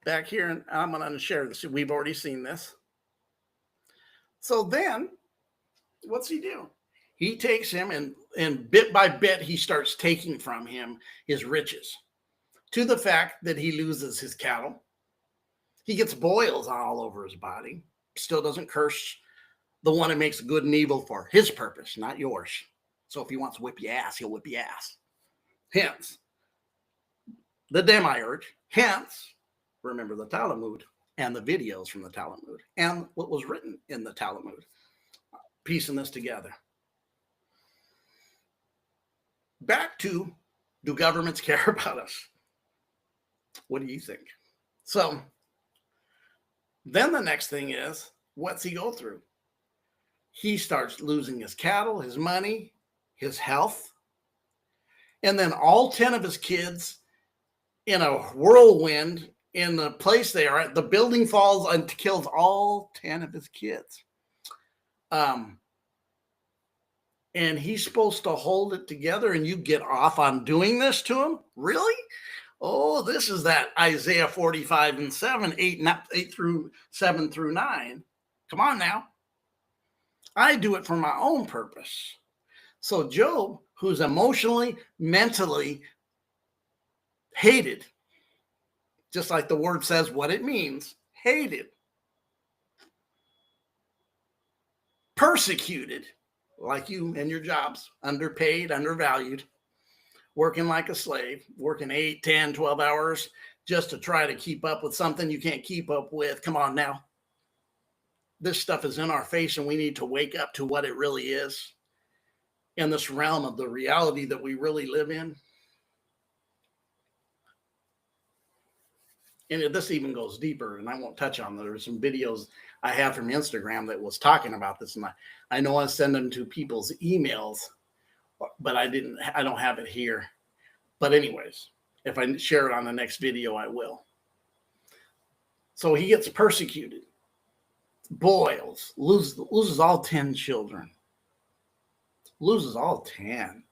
back here, and I'm going to share this. We've already seen this. So then, what's he do? He takes him, and bit by bit, he starts taking from him his riches, to the fact that he loses his cattle. He gets boils all over his body. Still doesn't curse the one who makes good and evil for his purpose, not yours. So if he wants to whip your ass, he'll whip your ass. Hence, the demiurge. Hence, remember the Talmud and the videos from the Talmud and what was written in the Talmud. Piecing this together. Back to, do governments care about us? What do you think? So then the next thing is, what's he go through? He starts losing his cattle, his money, his health. And then all 10 of his kids in a whirlwind in the place they are at, the building falls and kills all 10 of his kids. And he's supposed to hold it together, and you get off on doing this to him? Really? Oh, this is that Isaiah 45 and 7, 8 through 7 through 9. Come on now. I do it for my own purpose. So Job, who's emotionally, mentally hated, just like the word says what it means, hated, persecuted, like you and your jobs, underpaid, undervalued, working like a slave, working 8, 10, 12 hours just to try to keep up with something you can't keep up with. Come on now. This stuff is in our face, and we need to wake up to what it really is in this realm of the reality that we really live in. And this even goes deeper, and I won't touch on. There are some videos I have from Instagram that was talking about this, and I know I send them to people's emails, but I don't have it here. But anyways, if I share it on the next video, I will. So he gets persecuted, boils, loses all 10 children, loses all 10,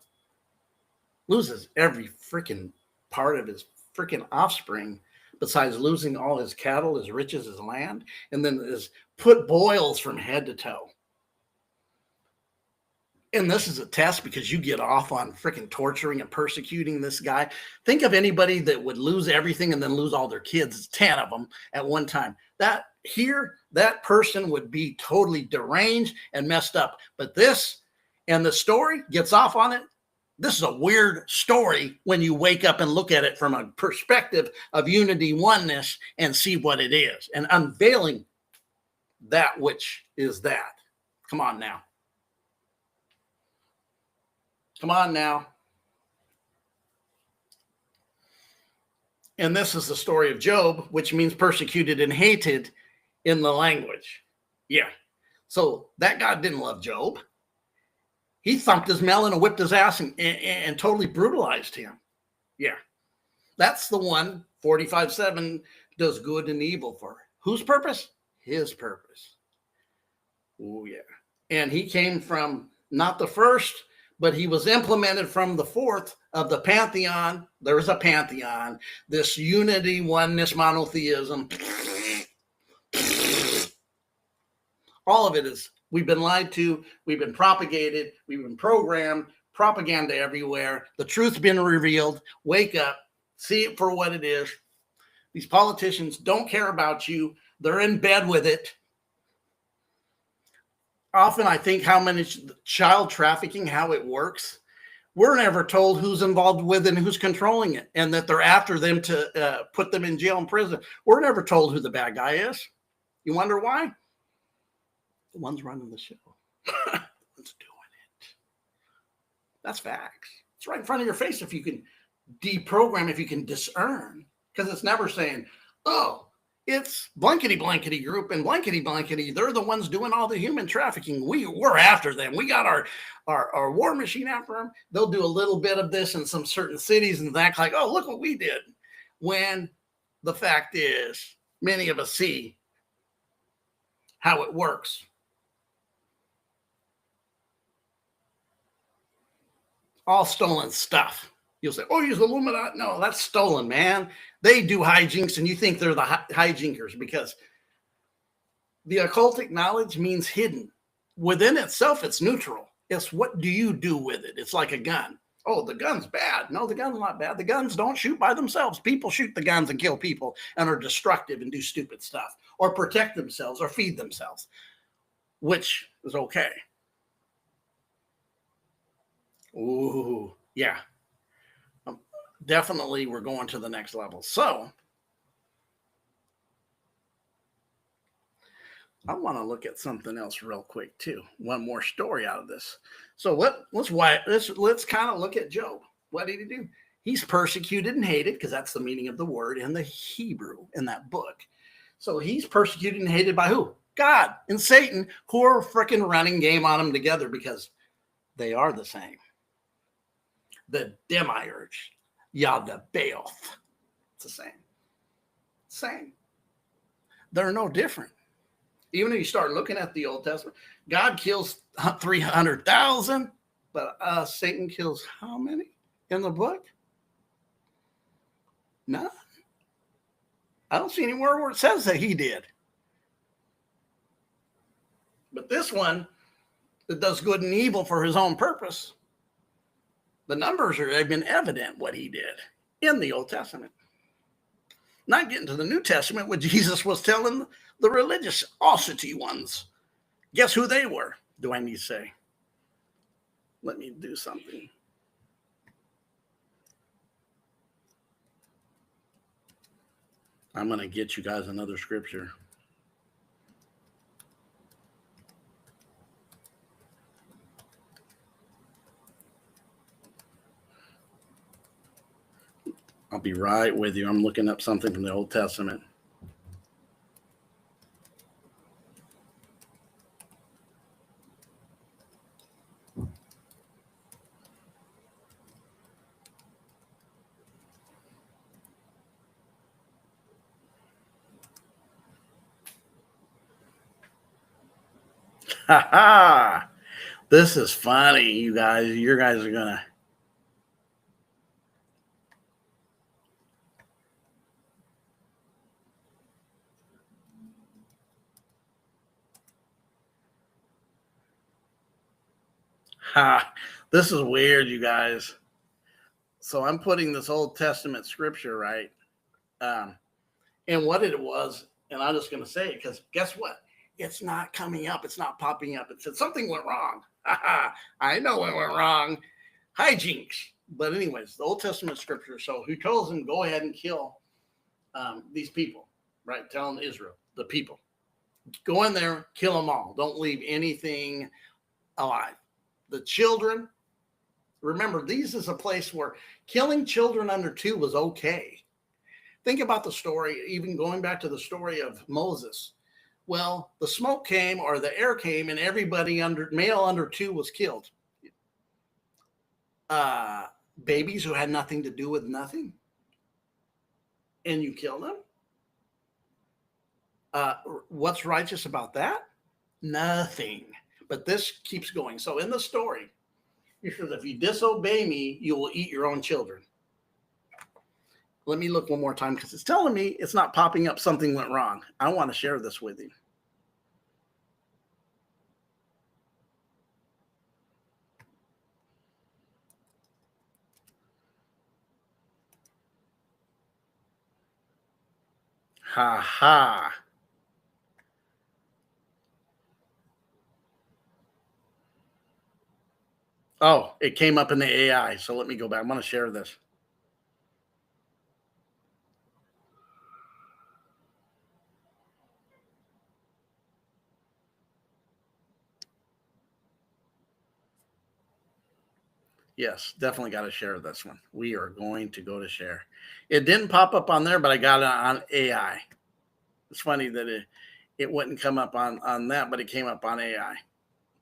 loses every freaking part of his freaking offspring, besides losing all his cattle, his riches, his land, and then is put boils from head to toe. And this is a test because you get off on freaking torturing and persecuting this guy. Think of anybody that would lose everything and then lose all their kids, 10 of them at one time. That person would be totally deranged and messed up. But this, and the story gets off on it. This is a weird story when you wake up and look at it from a perspective of unity, oneness, and see what it is, and unveiling that which is that. Come on now. Come on now. And this is the story of Job, which means persecuted and hated in the language. Yeah. So that God didn't love Job. He thumped his melon and whipped his ass and totally brutalized him. Yeah. That's the one 45:7 does good and evil for. Whose purpose? His purpose. Oh, yeah. And he came from not the first, but he was implemented from the fourth of the pantheon. There is a pantheon, this unity, oneness, monotheism. All of it is, we've been lied to, we've been propagated, we've been programmed, propaganda everywhere. The truth's been revealed. Wake up, see it for what it is. These politicians don't care about you. They're in bed with it. Often I think how many child trafficking, how it works. We're never told who's involved with it and who's controlling it, and that they're after them to put them in jail and prison. We're never told who the bad guy is. You wonder why? The one's running the show. What's doing it? That's facts. It's right in front of your face if you can deprogram, if you can discern, because it's never saying, oh, it's blankety blankety group and blankety blankety. They're the ones doing all the human trafficking. We're after them. We got our war machine after them. They'll do a little bit of this in some certain cities and act like, oh, look what we did. When the fact is, many of us see how it works. All stolen stuff. You'll say, oh, he's Illuminati. No, that's stolen, man. They do hijinks, and you think they're the hijinkers because the occultic knowledge means hidden. Within itself, it's neutral. It's what do you do with it? It's like a gun. Oh, the gun's bad. No, the gun's not bad. The guns don't shoot by themselves. People shoot the guns and kill people and are destructive and do stupid stuff or protect themselves or feed themselves, which is okay. Ooh, yeah. definitely we're going to the next level. So I want to look at something else real quick too. One more story out of this. So let's kind of look at Job. What did he do? He's persecuted and hated, because that's the meaning of the word in the Hebrew in that book. So he's persecuted and hated by who? God and Satan, who are freaking running game on him together, because they are the same. The demiurge, Yah-the-Baoth. It's the same. Same. They're no different. Even if you start looking at the Old Testament, God kills 300,000, but Satan kills how many in the book? None. I don't see anywhere where it says that he did. But this one that does good and evil for his own purpose, the numbers have been evident what he did in the Old Testament. Not getting to the New Testament, what Jesus was telling the religiosity ones. Guess who they were? Do I need to say? Let me do something. I'm going to get you guys another scripture. I'll be right with you. I'm looking up something from the Old Testament. Ha ha! This is funny, you guys. You guys are going to. Ha! This is weird, you guys. So I'm putting this Old Testament scripture, right? And what it was, and I'm just going to say it, because guess what? It's not coming up. It's not popping up. It said something went wrong. I know it went wrong. Hijinks. But anyways, the Old Testament scripture. So who tells him, go ahead and kill these people, right? Telling Israel, the people. Go in there, kill them all. Don't leave anything alive. The children, remember, these is a place where killing children under 2 was okay. Think about the story, even going back to the story of Moses. Well, the smoke came, or the air came, and everybody male under 2 was killed. Babies who had nothing to do with nothing, and you kill them. What's righteous about that? Nothing. But this keeps going. So in the story, he says, if you disobey me, you will eat your own children. Let me look one more time, because it's telling me it's not popping up. Something went wrong. I want to share this with you. Ha ha. Oh, it came up in the AI. So let me go back. I'm going to share this. Yes, definitely got to share this one. We are going to go to share. It didn't pop up on there, but I got it on AI. It's funny that it wouldn't come up on that, but it came up on AI,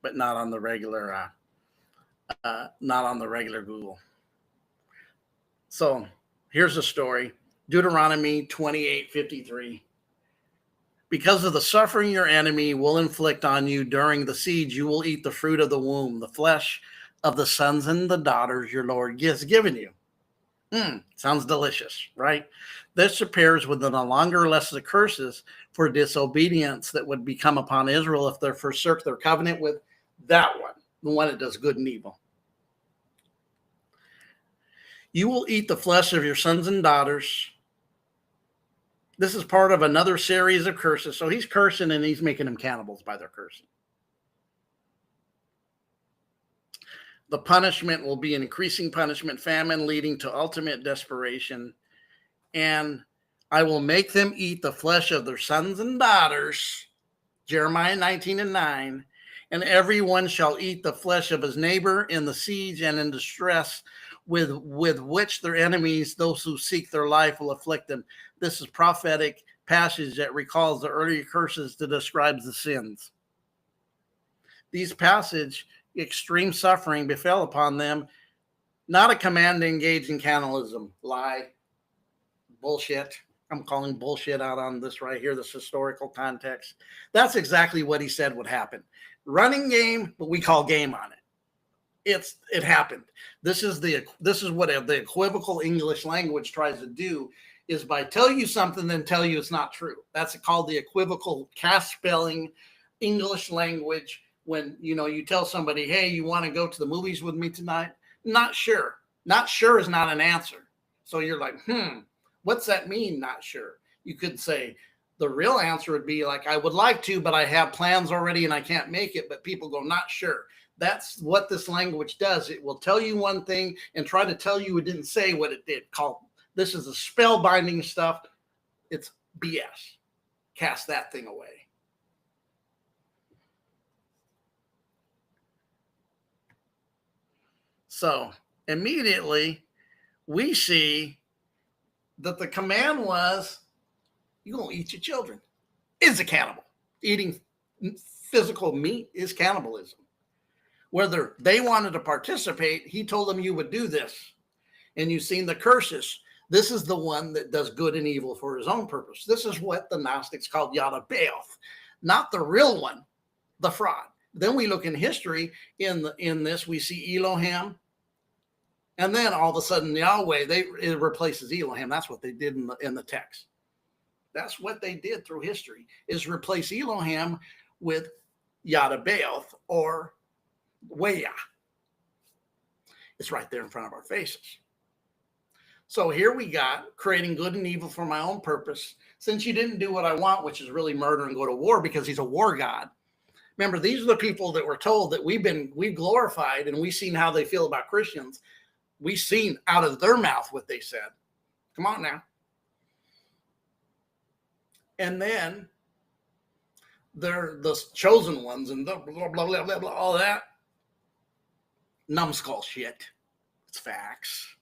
but not on the regular Google. So here's the story. Deuteronomy 28:53. Because of the suffering your enemy will inflict on you during the siege, you will eat the fruit of the womb, the flesh of the sons and the daughters your Lord has given you. Sounds delicious, right? This appears with the no longer less the curses for disobedience that would become upon Israel if they forsake their covenant with that one, the one that does good and evil. You will eat the flesh of your sons and daughters. This is part of another series of curses. So he's cursing and he's making them cannibals by their cursing. The punishment will be an increasing punishment, famine leading to ultimate desperation. And I will make them eat the flesh of their sons and daughters, Jeremiah 19:9, and everyone shall eat the flesh of his neighbor in the siege and in distress with which their enemies, those who seek their life, will afflict them. This is prophetic passage that recalls the earlier curses that describes the sins. These passage, extreme suffering befell upon them, not a command to engage in cannibalism. Lie. Bullshit. I'm calling bullshit out on this right here, this historical context. That's exactly what he said would happen. Running game, but we call game on it. It happened. This is what the equivocal English language tries to do, is by tell you something then tell you it's not true. That's called the equivocal cast spelling English language. When you tell somebody, hey, you want to go to the movies with me tonight? Not sure. Not sure is not an answer. So you're like, what's that mean? Not sure. You could say the real answer would be like, I would like to, but I have plans already and I can't make it. But people go, not sure. That's what this language does. It will tell you one thing and try to tell you it didn't say what it did. This is a spellbinding stuff. It's BS. Cast that thing away. So immediately we see that the command was, you're going to eat your children. Is a cannibal. Eating physical meat is cannibalism. Whether they wanted to participate, he told them you would do this. And you've seen the curses. This is the one that does good and evil for his own purpose. This is what the Gnostics called Yada Baoth, not the real one, the fraud. Then we look in history, in this, we see Elohim. And then all of a sudden, Yahweh, it replaces Elohim. That's what they did in the text. That's what they did through history, is replace Elohim with Yada Baoth or Weah. It's right there in front of our faces. So here we got creating good and evil for my own purpose. Since you didn't do what I want, which is really murder and go to war, because he's a war god. Remember, these are the people that were told that we've glorified, and we've seen how they feel about Christians. We've seen out of their mouth what they said. Come on now. And then they're the chosen ones and the blah, blah, blah, blah, blah, all that. Numbskull shit. It's facts.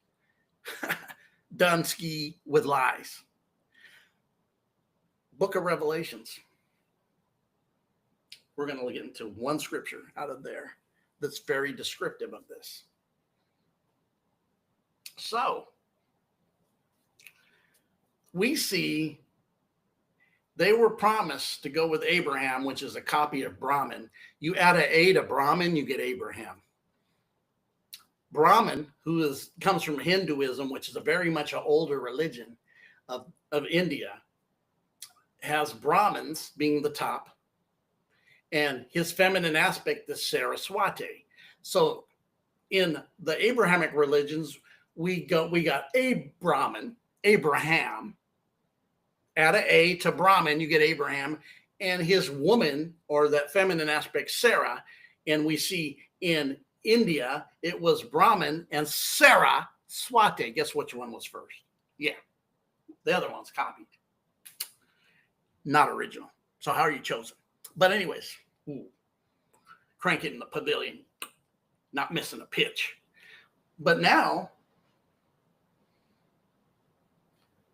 Dunsky with lies. Book of Revelations. We're going to get into one scripture out of there that's very descriptive of this. So, we see they were promised to go with Abraham, which is a copy of Brahman. You add an A to Brahman, you get Abraham. Brahman, comes from Hinduism, which is a very much an older religion of India, has Brahmins being the top, and his feminine aspect is Saraswati. So in the Abrahamic religions, we got Abraham, add an A to Brahman, you get Abraham, and his woman, or that feminine aspect, Sarah. And we see in India, it was Brahman and Saraswati. Guess which one was first? Yeah. The other one's copied. Not original. So how are you chosen? But anyways, crank it in the pavilion. Not missing a pitch. But now,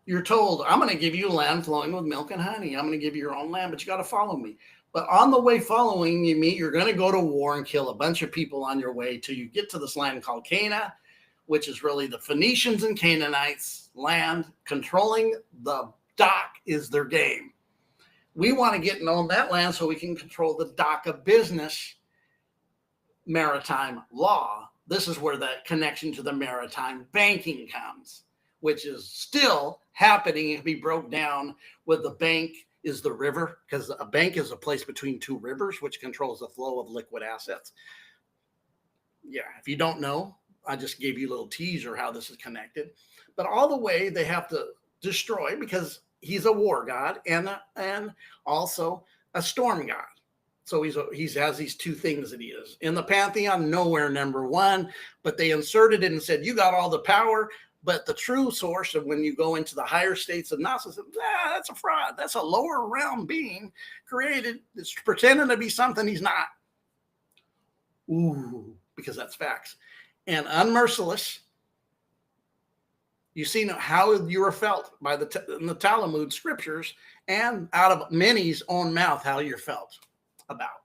you're told, I'm going to give you land flowing with milk and honey. I'm going to give you your own land, but you got to follow me. But on the way following me, you're going to go to war and kill a bunch of people on your way till you get to this land called Canaan, which is really the Phoenicians and Canaanites' land. Controlling the dock is their game. We want to get and own that land so we can control the dock of business, maritime law. This is where that connection to the maritime banking comes, which is still happening. It can be broke down with the bank is the river, because a bank is a place between two rivers, which controls the flow of liquid assets. Yeah, if you don't know, I just gave you a little teaser how this is connected. But all the way they have to destroy, because he's a war god and also a storm god. So he has these two things that he is. In the pantheon, nowhere number one, but they inserted it and said, you got all the power. But the true source of when you go into the higher states of Gnosis, that's a fraud. That's a lower realm being created. It's pretending to be something he's not. Ooh, because that's facts. And unmerciless. You see how you are felt by in the Talmud scriptures and out of many's own mouth how you're felt about.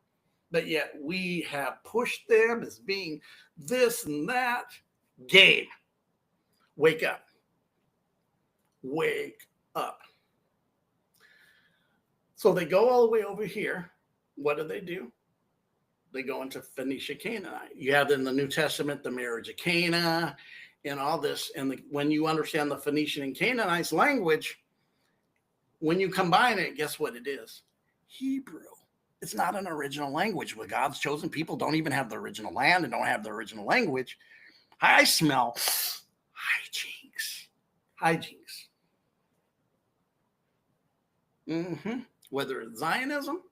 But yet we have pushed them as being this and that. Game. Wake up. Wake up. So they go all the way over here. What do? They go into Phoenicia Canaanite. You have in the New Testament the marriage of Cana and all this. And when you understand the Phoenician and Canaanite language, when you combine it, guess what it is? Hebrew. It's not an original language. Where God's chosen people don't even have the original land and don't have the original language. I smell hijinks. Hijinks. Whether it's Zionism.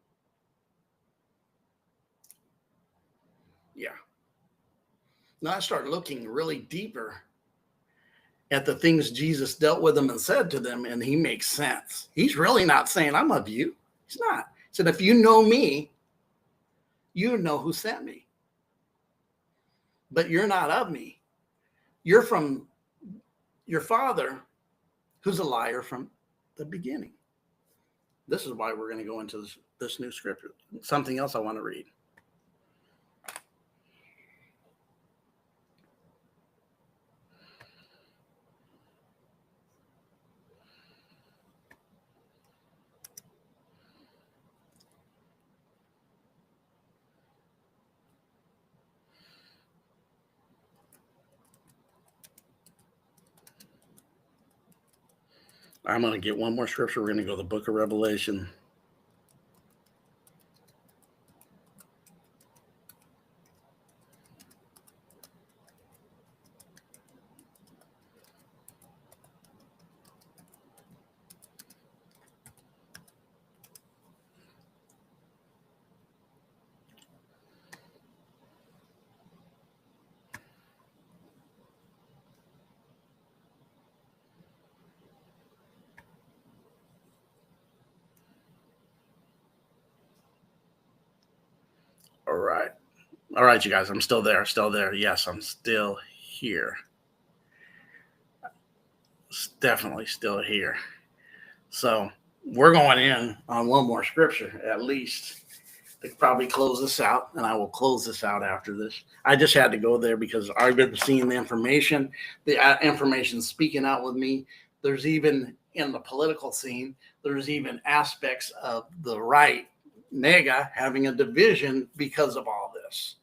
Yeah. Now I start looking really deeper at the things Jesus dealt with them and said to them, and he makes sense. He's really not saying, I'm of you. He's not. He said, if you know me, you know who sent me. But you're not of me. You're from your father, who's a liar from the beginning. This is why we're going to go into this new scripture. Something else I want to read. I'm going to get one more scripture. We're going to go to the book of Revelation. All right, you guys, I'm still there. Yes, I'm still here. Definitely still here. So we're going in on one more scripture, at least, to probably close this out, and I will close this out after this. I just had to go there because I've been seeing the information speaking out with me. There's even in the political scene, there's even aspects of the right, Nega, having a division because of all this,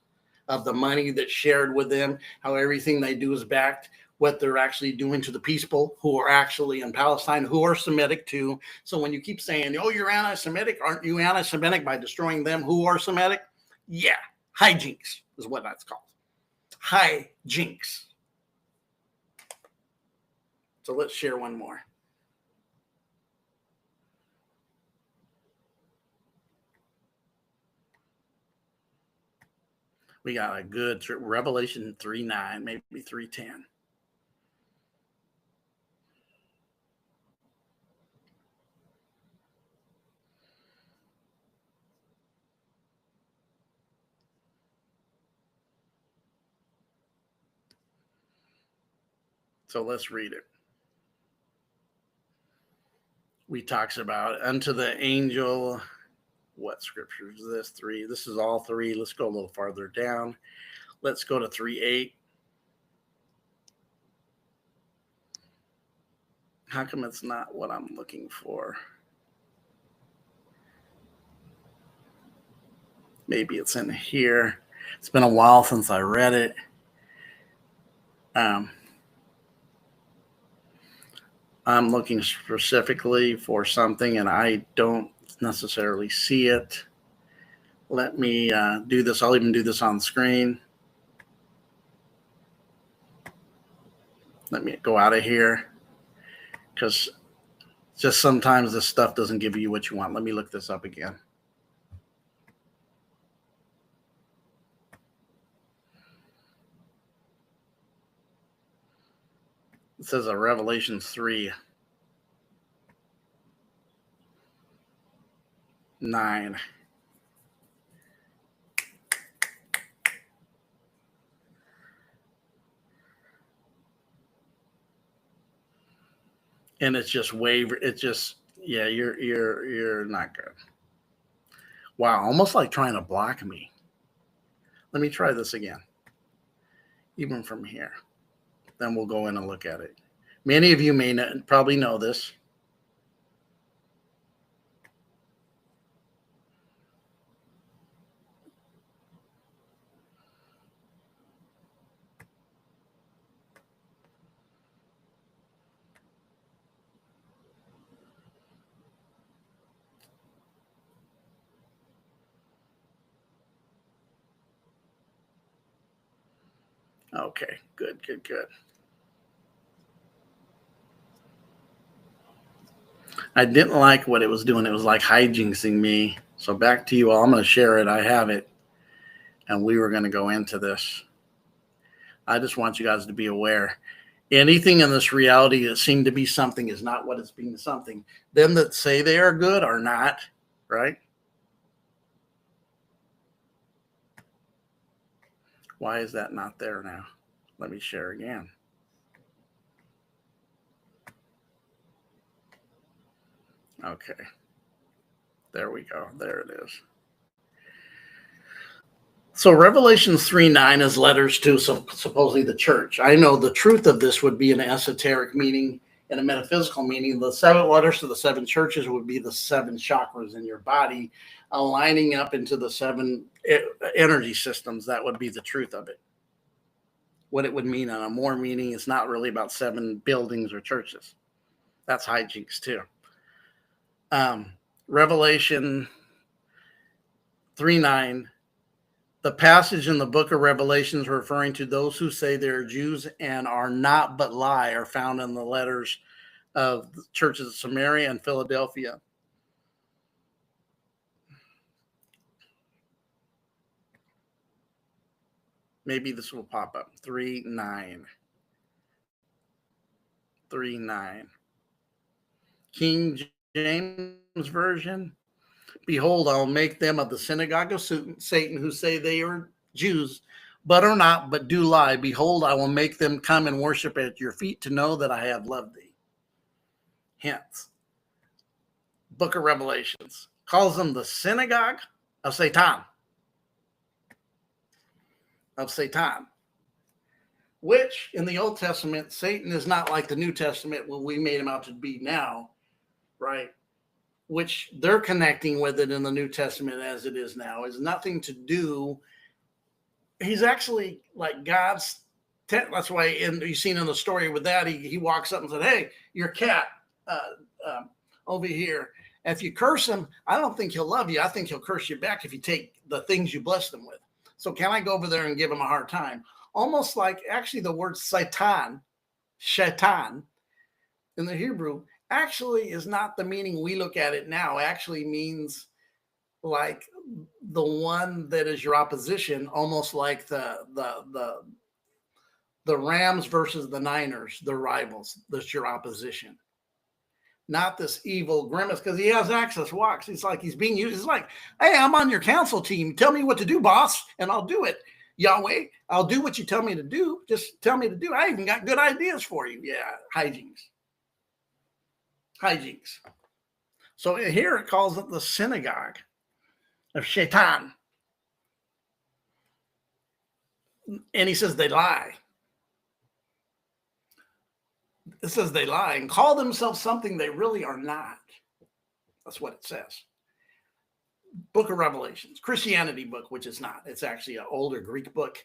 of the money that's shared with them, how everything they do is backed, what they're actually doing to the people who are actually in Palestine, who are Semitic too. So when you keep saying, oh, you're anti-Semitic, aren't you anti-Semitic by destroying them who are Semitic? Yeah, hijinks is what that's called. Hijinks. So let's share one more. We got a good Revelation 3:9, maybe 3:10. So let's read it. We talks about unto the angel. What scripture is this? 3. This is all 3. Let's go a little farther down. Let's go to 3:8. How come it's not what I'm looking for? Maybe it's in here. It's been a while since I read it. I'm looking specifically for something and I don't necessarily see it. Let me do this. I'll even do this on the screen. Let me go out of here because just sometimes this stuff doesn't give you what you want. Let me look this up again. It says Revelations 3:9. And it's just waver. It's just, yeah, you're not good. Wow, almost like trying to block me. Let me try this again. Even from here. Then we'll go in and look at it. Many of you may not, probably know this. Okay, good. I didn't like what it was doing. It was like hijinksing me. So back to you all. I'm going to share it. I have it. And we were going to go into this. I just want you guys to be aware. Anything in this reality that seemed to be something is not what it's being something. Them that say they are good are not, right? Why is that not there now? Let me share again. Okay. There we go. There it is. So Revelations 3:9 is letters to supposedly the church. I know the truth of this would be an esoteric meaning and a metaphysical meaning. The 7 letters to the 7 churches would be the 7 chakras in your body, aligning up into the 7 energy systems. That would be the truth of it. What it would mean on a more meaning, it's not really about 7 buildings or churches. That's hijinks too. Revelation 3:9. The passage in the book of Revelations referring to those who say they're Jews and are not but lie are found in the letters of the churches of Samaria and Philadelphia. Maybe this will pop up. 3:9. 3:9. King James Version. Behold, I'll make them of the synagogue of Satan who say they are Jews, but are not, but do lie. Behold, I will make them come and worship at your feet to know that I have loved thee. Hence, book of Revelations calls them the synagogue of Satan. Which in the Old Testament, Satan is not like the New Testament when we made him out to be now, right? Which they're connecting with it in the New Testament as it is now, is nothing to do. He's actually like God's. That's why you've seen in the story with that, he walks up and said, hey, your cat over here. If you curse him, I don't think he'll love you. I think he'll curse you back if you take the things you blessed him with. So can I go over there and give him a hard time? Almost like actually the word shaitan in the Hebrew actually is not the meaning we look at it now. It actually means like the one that is your opposition, almost like the Rams versus the Niners, the rivals. That's your opposition. Not this evil grimace, because he has access walks. It's like he's being used. It's like, hey, I'm on your council team. Tell me what to do, boss, and I'll do it. Yahweh, I'll do what you tell me to do. Just tell me to do. I even got good ideas for you. Yeah, hijinks. So here it calls it the synagogue of Shaitan. And he says they lie. It says they lie and call themselves something they really are not. That's what it says. Book of Revelations, Christianity book, which is not. It's actually an older Greek book.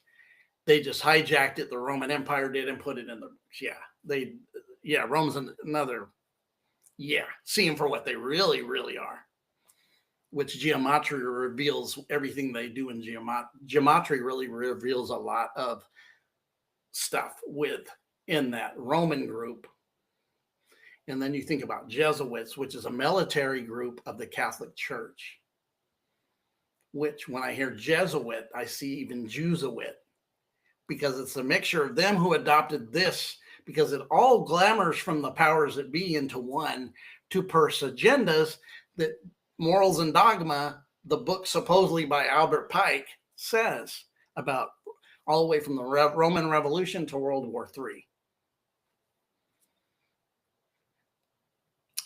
They just hijacked it. The Roman Empire did and put it in the, Rome's another. Yeah, see them for what they really, really are, which geometry reveals everything they do in geometry really reveals a lot of stuff in that Roman group. And then you think about Jesuits, which is a military group of the Catholic Church, which when I hear Jesuit, I see even Jesuit, because it's a mixture of them who adopted this because it all glamours from the powers that be into one to purse agendas that Morals and Dogma, the book supposedly by Albert Pike, says about all the way from the Roman Revolution to World War III.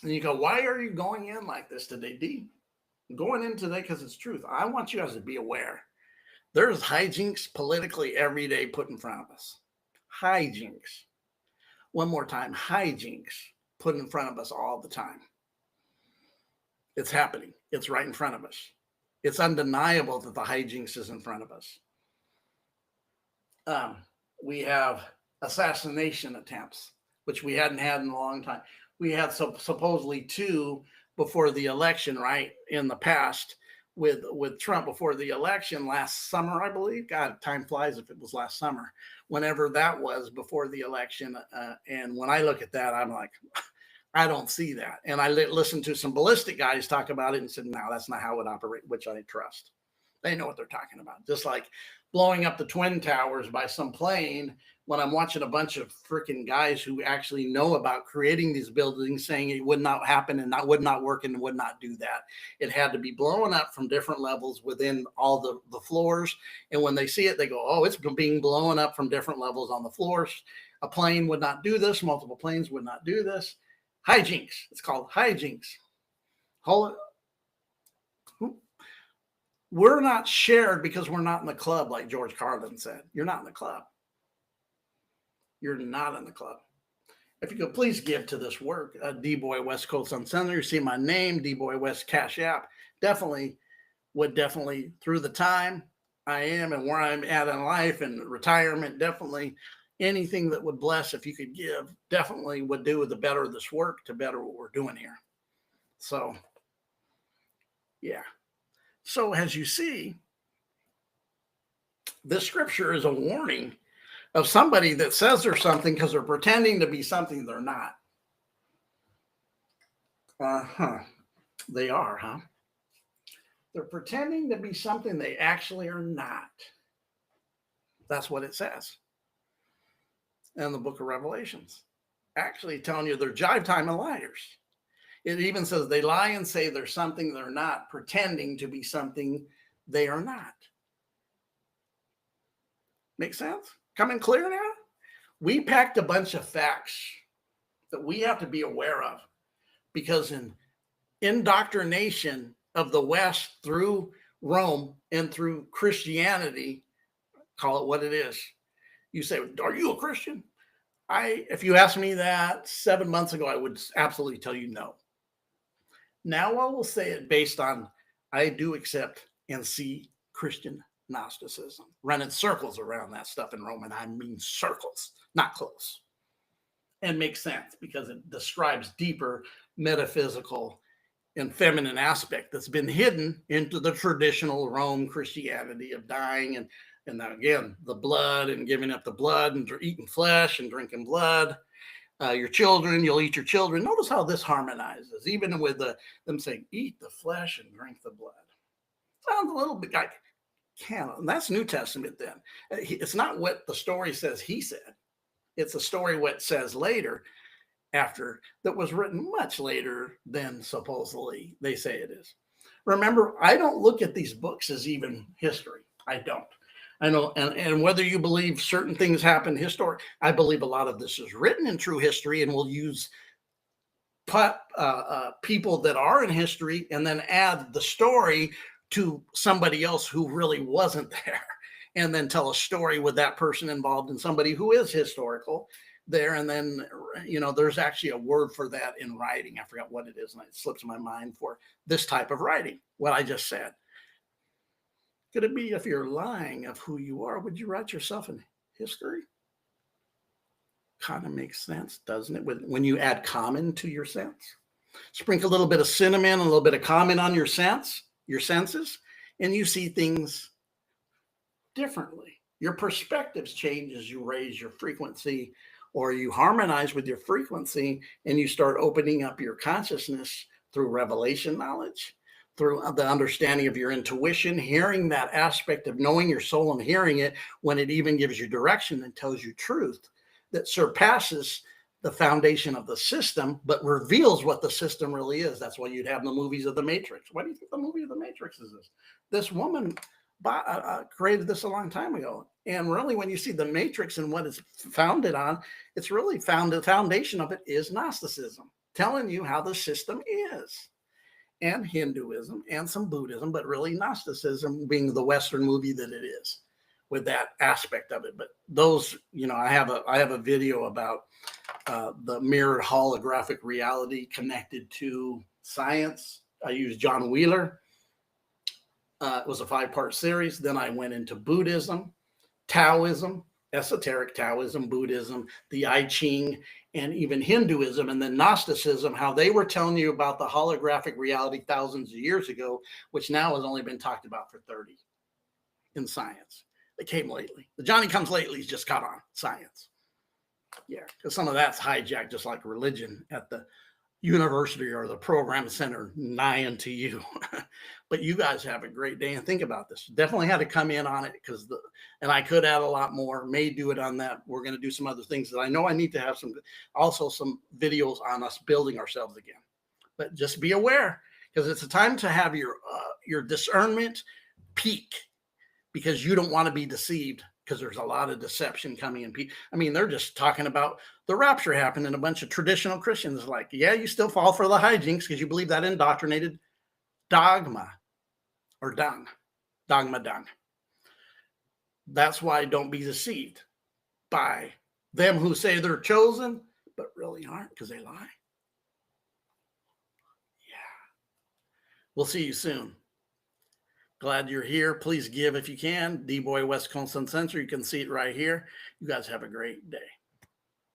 And you go, why are you going in like this today, D? I'm going in today because it's truth. I want you guys to be aware. There's hijinks politically every day put in front of us. Hijinks. One more time, hijinks put in front of us all the time. It's happening. It's right in front of us. It's undeniable that the hijinks is in front of us. We have assassination attempts, which we hadn't had in a long time. We had supposedly 2 before the election, right, in the past with Trump before the election last summer, I believe. God, time flies if it was last summer, whenever that was before the election. And when I look at that, I'm like, I don't see that. And I listened to some ballistic guys talk about it and said, no, that's not how it would operate, which I trust. They know what they're talking about. Just like blowing up the Twin Towers by some plane, when I'm watching a bunch of freaking guys who actually know about creating these buildings saying it would not happen and would not work and would not do that. It had to be blown up from different levels within all the floors. And when they see it, they go, oh, it's being blown up from different levels on the floors. A plane would not do this. Multiple planes would not do this. Hijinks. It's called hijinks. We're not shared because we're not in the club, like George Carlin said. You're not in the club. You're not in the club. If you could please give to this work, D-Boy West Coast Uncensored. You see my name, D-Boy West Cash App. Definitely, through the time I am and where I'm at in life and retirement, definitely anything that would bless, if you could give, definitely would do the better this work, to better what we're doing here. So, yeah. So as you see, this scripture is a warning of somebody that says they're something because they're pretending to be something they're not. They are, huh? They're pretending to be something they actually are not. That's what it says in the book of Revelations. Actually telling you they're jive time and liars. It even says they lie and say they're something they're not, pretending to be something they are not. Make sense? Coming clear now? We packed a bunch of facts that we have to be aware of, because in indoctrination of the West through Rome and through Christianity, call it what it is. You say, are you a Christian? If you asked me that 7 months ago, I would absolutely tell you no. Now I will say it based on, I do accept and see Christian Gnosticism, running circles around that stuff in Rome, and I mean circles, not close. And makes sense because it describes deeper metaphysical and feminine aspect that's been hidden into the traditional Rome Christianity of dying and again, the blood and giving up the blood and eating flesh and drinking blood. Your children, you'll eat your children. Notice how this harmonizes, even with them saying, eat the flesh and drink the blood. Sounds a little bit like canon. That's New Testament then. It's not what the story says he said. It's a story what it says later, after, that was written much later than supposedly they say it is. Remember, I don't look at these books as even history. I don't. I know, and whether you believe certain things happen historic, I believe a lot of this is written in true history, and we'll use people that are in history and then add the story to somebody else who really wasn't there, and then tell a story with that person involved and somebody who is historical there. And then, there's actually a word for that in writing. I forgot what it is, and it slips my mind for this type of writing, what I just said. Could it be if you're lying of who you are, would you write yourself in history? Kind of makes sense, doesn't it? When you add common to your sense. Sprinkle a little bit of cinnamon and a little bit of common on your senses, and you see things differently. Your perspectives change as you raise your frequency, or you harmonize with your frequency, and you start opening up your consciousness through revelation knowledge, through the understanding of your intuition, hearing that aspect of knowing your soul and hearing it when it even gives you direction and tells you truth that surpasses the foundation of the system, but reveals what the system really is. That's why you'd have the movies of the Matrix. Why do you think the movie of the Matrix is this? This woman created this a long time ago. And really, when you see the Matrix and what it's founded on, it's really the foundation of it is Gnosticism, telling you how the system is, and Hinduism and some Buddhism, but really Gnosticism being the Western movie that it is, with that aspect of it. But those, I have a video about the mirrored holographic reality connected to science. I used John Wheeler. It was a 5-part series. Then I went into Buddhism, Taoism, esoteric Taoism, Buddhism, the I Ching, and even Hinduism, and then Gnosticism, how they were telling you about the holographic reality thousands of years ago, which now has only been talked about for 30 in science. They came lately. The Johnny comes lately's just caught on science. Yeah, because some of that's hijacked, just like religion at the university or the program center nigh to you. But you guys have a great day, and think about this. Definitely had to come in on it because and I could add a lot more, may do it on that. We're going to do some other things that I know I need to have some videos on us building ourselves again. But just be aware, because it's a time to have your discernment peak, because you don't want to be deceived, because there's a lot of deception coming in. I mean, they're just talking about the rapture happened, and a bunch of traditional Christians like, yeah, you still fall for the hijinks because you believe that indoctrinated dogma or dogma. That's why don't be deceived by them who say they're chosen, but really aren't, because they lie. Yeah. We'll see you soon. Glad you're here. Please give if you can. D-Boy West Coast Uncensored. You can see it right here. You guys have a great day.